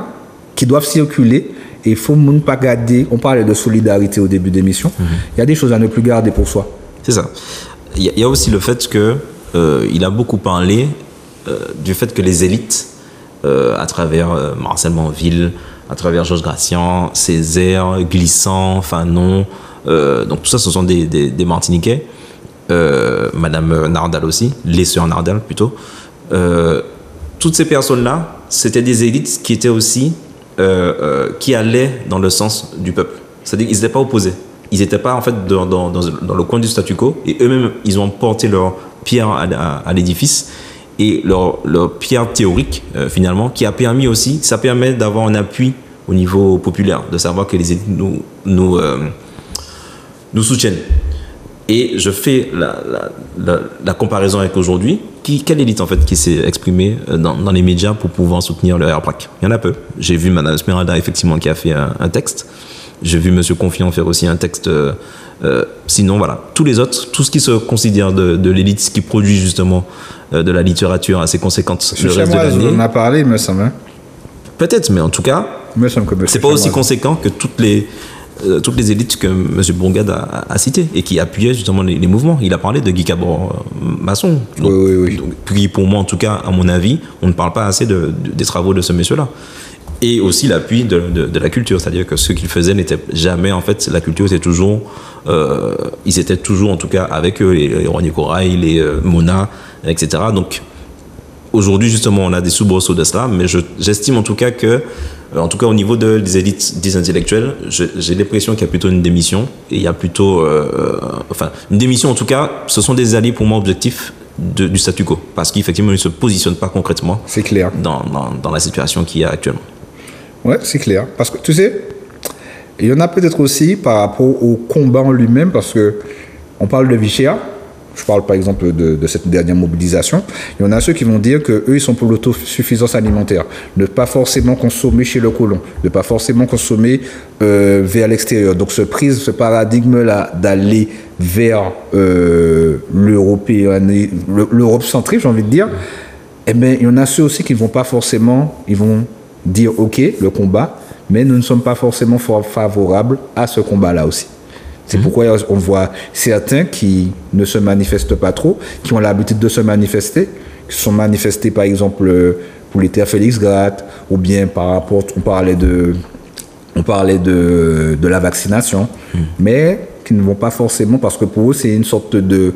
qui doivent circuler, et il faut ne pas garder. On parlait de solidarité au début d'émission. Il y a des choses à ne plus garder pour soi. C'est ça. Il y a aussi le fait que il a beaucoup parlé du fait que les élites, à travers Marcel Manville, à travers Georges Gracian, Césaire, Glissant, Fanon, donc tout ça, ce sont des Martiniquais. Madame Nardal aussi, les sœurs Nardal plutôt. Toutes ces personnes-là, c'était des élites qui étaient aussi qui allaient dans le sens du peuple. C'est-à-dire qu'ils n'étaient pas opposés. Ils n'étaient pas en fait dans le coin du statu quo, et eux-mêmes, ils ont porté leur pierre à l'édifice et leur pierre théorique finalement, qui a permis aussi, ça permet d'avoir un appui au niveau populaire, de savoir que les élites nous soutiennent. Et je fais la comparaison avec aujourd'hui. Quelle élite en fait qui s'est exprimée dans les médias pour pouvoir soutenir le RPRAC? Il y en a peu. J'ai vu Mme Esmeralda effectivement qui a fait un texte. J'ai vu M. Confiant faire aussi un texte. Sinon voilà, tous les autres, tout ce qui se considère de l'élite, ce qui produit justement de la littérature assez conséquente le reste de l'année. On en a parlé, me semble. Peut-être, mais en tout cas, c'est pas aussi conséquent que toutes les toutes les élites que M. Bourgade a citées et qui appuyaient justement les mouvements. Il a parlé de Guy Cabor-Masson. Oui. Puis pour moi, en tout cas, à mon avis, on ne parle pas assez des travaux de ce monsieur-là. Et aussi l'appui de la culture, c'est-à-dire que ce qu'il faisait n'était jamais, en fait, la culture était toujours, ils étaient toujours, en tout cas, avec eux, les Roi Corail, les Mona, etc. Donc, aujourd'hui, justement, on a des soubresauts de cela, mais j'estime en tout cas que, en tout cas au niveau des élites des intellectuels, j'ai l'impression qu'il y a plutôt une démission, et il y a plutôt, enfin, une démission en tout cas, ce sont des alliés pour moi objectifs du statu quo, parce qu'effectivement, ils ne se positionnent pas concrètement. C'est clair. Dans la situation qu'il y a actuellement. Ouais, c'est clair. Parce que, tu sais, il y en a peut-être aussi par rapport au combat en lui-même, parce que on parle de Vichy. Je parle par exemple de cette dernière mobilisation. Il y en a ceux qui vont dire qu'eux, ils sont pour l'autosuffisance alimentaire. Ne pas forcément consommer chez le colon. Ne pas forcément consommer vers l'extérieur. Donc ce paradigme-là d'aller vers l'Europe centrée, j'ai envie de dire, eh bien, il y en a ceux aussi qui ne vont pas forcément, ils vont dire ok, le combat, mais nous ne sommes pas forcément favorables à ce combat-là aussi. C'est pourquoi on voit certains qui ne se manifestent pas trop, qui ont l'habitude de se manifester, qui sont manifestés par exemple pour les terres Félix Gratte, ou bien par rapport, on parlait de la vaccination, mais qui ne vont pas forcément, parce que pour eux c'est une sorte de,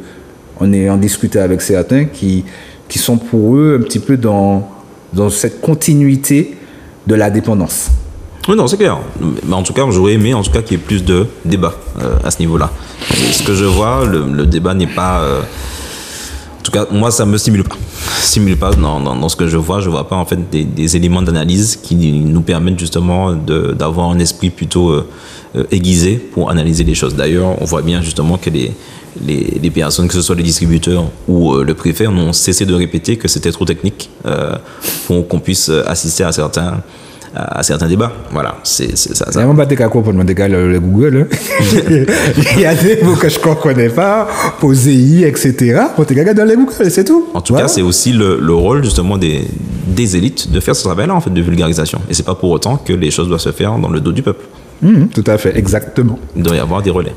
on est en discuté avec certains qui sont pour eux un petit peu dans cette continuité de la dépendance. Oui, non, c'est clair. Mais en tout cas, j'aurais aimé qu'il y ait plus de débat à ce niveau-là. Et ce que je vois, le débat n'est pas... en tout cas, moi, ça ne me stimule pas. Dans ce que je vois pas en fait des éléments d'analyse qui nous permettent justement d'avoir un esprit plutôt aiguisé pour analyser les choses. D'ailleurs, on voit bien justement que les personnes, que ce soit les distributeurs ou le préfet, ont cessé de répéter que c'était trop technique pour qu'on puisse assister à certains débats. Voilà, c'est ça. Il y a le Google. Il y a des mots que je ne connais pas, POSEI, etc. On te regarde dans les Google, c'est tout. En tout cas, c'est aussi le rôle justement des élites de faire ce travail-là en fait, de vulgarisation. Et c'est pas pour autant que les choses doivent se faire dans le dos du peuple. Tout à fait, exactement. Il doit y avoir des relais.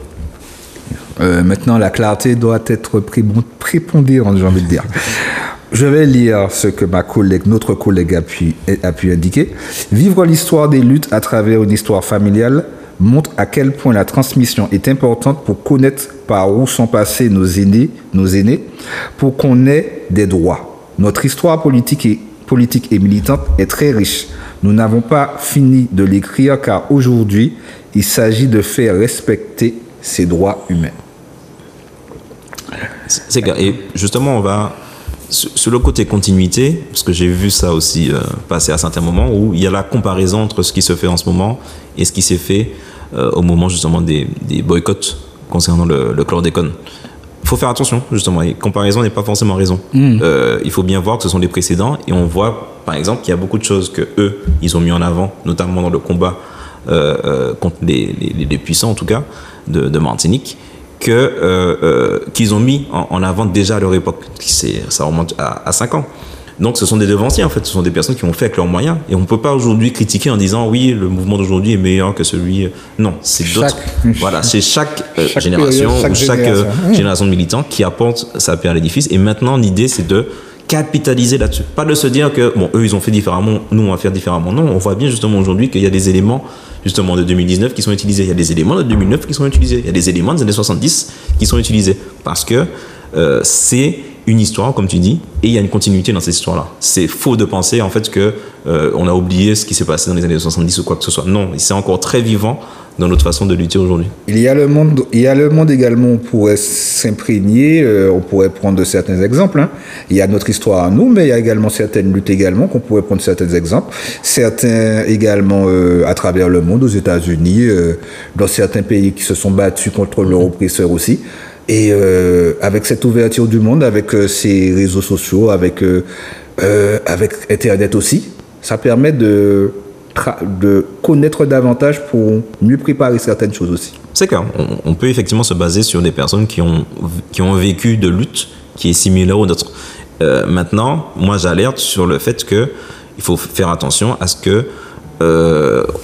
Maintenant, la clarté doit être prépondérante, j'ai envie de dire. Je vais lire ce que notre collègue a pu indiquer. Vivre l'histoire des luttes à travers une histoire familiale montre à quel point la transmission est importante pour connaître par où sont passés nos aînés, pour qu'on ait des droits. Notre histoire politique et militante est très riche. Nous n'avons pas fini de l'écrire car aujourd'hui, il s'agit de faire respecter ces droits humains. C'est clair. Et justement, on va... Sur le côté continuité, parce que j'ai vu ça aussi passer à certains moments, où il y a la comparaison entre ce qui se fait en ce moment et ce qui s'est fait au moment justement des boycotts concernant le chlordécone. Il faut faire attention, justement. Et comparaison n'est pas forcément raison. Il faut bien voir que ce sont des précédents et on voit, par exemple, qu'il y a beaucoup de choses que eux, ils ont mis en avant, notamment dans le combat contre les puissants, en tout cas, de Martinique, qu'ils ont mis en avant déjà à leur époque. Ça remonte à 5 ans. Donc ce sont des devanciers en fait, ce sont des personnes qui ont fait avec leurs moyens et on ne peut pas aujourd'hui critiquer en disant oui, le mouvement d'aujourd'hui est meilleur que celui... Non, c'est d'autres. Voilà, c'est chaque génération ou chaque génération de militants qui apporte sa pierre à l'édifice et maintenant l'idée c'est de capitaliser là-dessus. Pas de se dire que bon, eux ils ont fait différemment, nous on va faire différemment. Non, on voit bien justement aujourd'hui qu'il y a des éléments justement de 2019 qui sont utilisés. Il y a des éléments de 2009 qui sont utilisés. Il y a des éléments des années 70 qui sont utilisés. Parce que c'est une histoire, comme tu dis, et il y a une continuité dans cette histoire-là. C'est faux de penser en fait que on a oublié ce qui s'est passé dans les années 70 ou quoi que ce soit. Non, c'est encore très vivant dans notre façon de lutter aujourd'hui. Il y a le monde également, on pourrait s'imprégner, on pourrait prendre certains exemples. Hein. Il y a notre histoire à nous, mais il y a également certaines luttes également qu'on pourrait prendre certains exemples. Certains également à travers le monde, aux États-Unis, dans certains pays qui se sont battus contre leur oppresseur aussi. Et avec cette ouverture du monde, avec ces réseaux sociaux, avec Internet aussi, ça permet de connaître davantage pour mieux préparer certaines choses aussi. C'est clair, on peut effectivement se baser sur des personnes qui ont vécu de lutte qui est similaire aux nôtres. Maintenant, moi j'alerte sur le fait qu'il faut faire attention à ce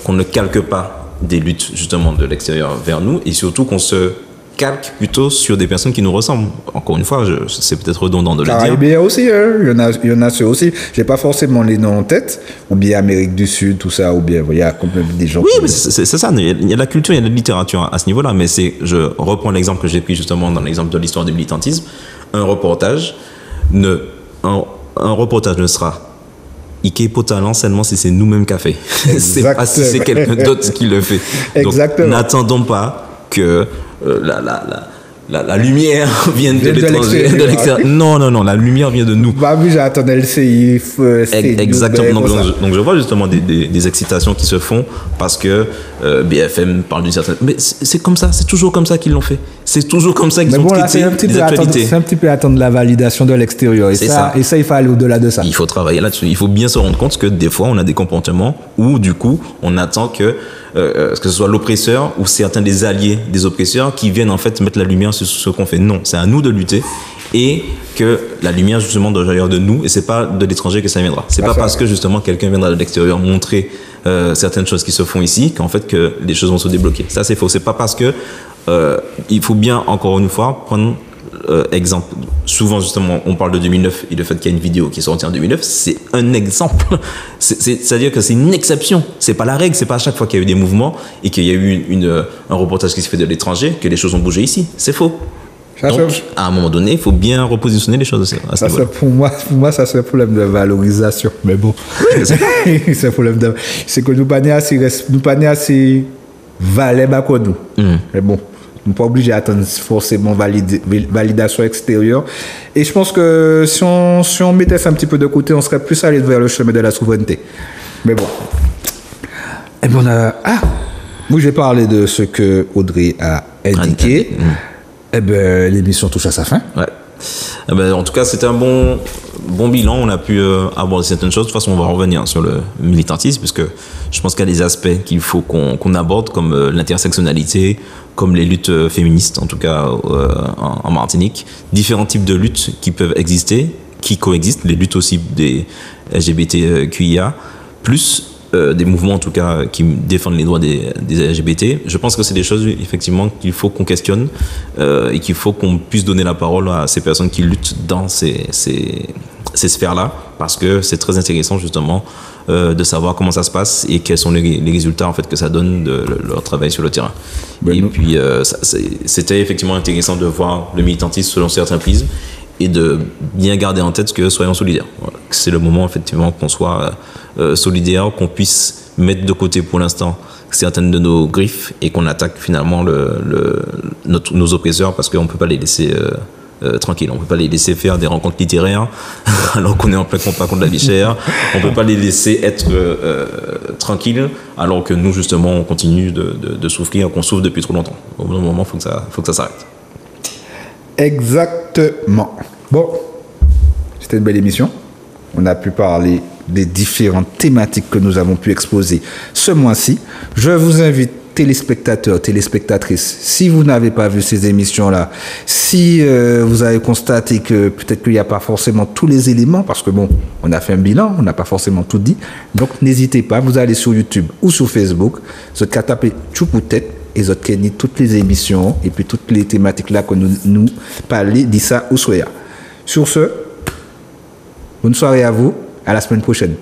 qu'on ne calque pas des luttes justement de l'extérieur vers nous et surtout qu'on se calque plutôt sur des personnes qui nous ressemblent. Encore une fois, c'est peut-être redondant de le dire. Caribéen aussi, hein. Il y en a ceux aussi. J'ai pas forcément les noms en tête, ou bien Amérique du Sud, tout ça, ou bien il y a complètement des gens. Oui, mais c'est ça. Il y a de la culture, il y a de la littérature à ce niveau-là. Mais je reprends l'exemple que j'ai pris justement dans l'exemple de l'histoire du militantisme. Un reportage ne sera Ike Potalan seulement si c'est nous-mêmes qui a fait. C'est pas si c'est quelqu'un d'autre qui le fait. Exactement. Donc, n'attendons pas que la lumière vient de l'étranger, de l'extérieur. Non, la lumière vient de nous. Bah oui, j'attendais le CI. Exactement. Donc je vois justement des excitations qui se font parce que BFM parle d'une certaine. Mais c'est comme ça, c'est toujours comme ça qu'ils l'ont fait. C'est toujours comme ça qu'ils ont traité les actualités. C'est un petit peu attendre la validation de l'extérieur. Et ça, il faut aller au-delà de ça. Il faut travailler là-dessus. Il faut bien se rendre compte que des fois, on a des comportements où, du coup, on attend que ce soit l'oppresseur ou certains des alliés des oppresseurs qui viennent en fait mettre la lumière sur ce qu'on fait. Non, c'est à nous de lutter et que la lumière justement doit jaillir de nous et c'est pas de l'étranger que ça viendra. C'est pas parce que justement quelqu'un viendra de l'extérieur montrer certaines choses qui se font ici qu'en fait que les choses vont se débloquer. Ça c'est faux. C'est pas parce que il faut bien encore une fois prendre exemple. Souvent justement on parle de 2009 et le fait qu'il y a une vidéo qui est sortie en 2009, c'est un exemple. C'est-à-dire que c'est une exception. C'est pas la règle. C'est pas à chaque fois qu'il y a eu des mouvements et qu'il y a eu un reportage qui se fait de l'étranger que les choses ont bougé ici. C'est faux. Donc, à un moment donné, il faut bien repositionner les choses à ce niveau-là. Pour moi, ça c'est un problème de valorisation. Mais bon, c'est un problème de... C'est que nous pas assez valés pour nous. Mais bon, nous pas obligés d'attendre forcément validation extérieure. Et je pense que si on mettait ça un petit peu de côté, on serait plus allé vers le chemin de la souveraineté. Mais bon. Et bon, moi j'ai parlé de ce que Audrey a indiqué. Eh ben, l'émission touche à sa fin. Ouais. Eh ben, en tout cas, c'était un bon bilan. On a pu aborder certaines choses. De toute façon, on va revenir sur le militantisme, parce que je pense qu'il y a des aspects qu'il faut qu'on aborde, comme l'intersectionnalité, comme les luttes féministes, en tout cas en Martinique. Différents types de luttes qui peuvent exister, qui coexistent. Les luttes aussi des LGBTQIA+, plus des mouvements en tout cas qui défendent les droits des LGBT. Je pense que c'est des choses effectivement qu'il faut qu'on questionne et qu'il faut qu'on puisse donner la parole à ces personnes qui luttent dans ces sphères-là, parce que c'est très intéressant justement de savoir comment ça se passe et quels sont les résultats en fait que ça donne de leur travail sur le terrain. Puis c'était effectivement intéressant de voir le militantisme selon certains prismes et de bien garder en tête que soyons solidaires. Voilà. C'est le moment effectivement qu'on soit solidaires, qu'on puisse mettre de côté pour l'instant certaines de nos griffes et qu'on attaque finalement nos oppresseurs, parce qu'on ne peut pas les laisser tranquilles. On ne peut pas les laisser faire des rencontres littéraires alors qu'on est en plein combat contre la vie chère. On ne peut pas les laisser être tranquilles alors que nous justement on continue de souffrir, qu'on souffre depuis trop longtemps. Au bout d'un moment, il faut que ça s'arrête. Exactement. Bon, c'était une belle émission. On a pu parler des différentes thématiques que nous avons pu exposer ce mois-ci. Je vous invite, téléspectateurs, téléspectatrices, si vous n'avez pas vu ces émissions-là, si vous avez constaté que peut-être qu'il n'y a pas forcément tous les éléments, parce que bon, on a fait un bilan, on n'a pas forcément tout dit, donc n'hésitez pas, vous allez sur YouTube ou sur Facebook, vous avez qu'à taper Tchoupoutet, et vous avez toutes les émissions et puis toutes les thématiques là que nous parlons d'Issa ou Soya. Sur ce, bonne soirée à vous, à la semaine prochaine.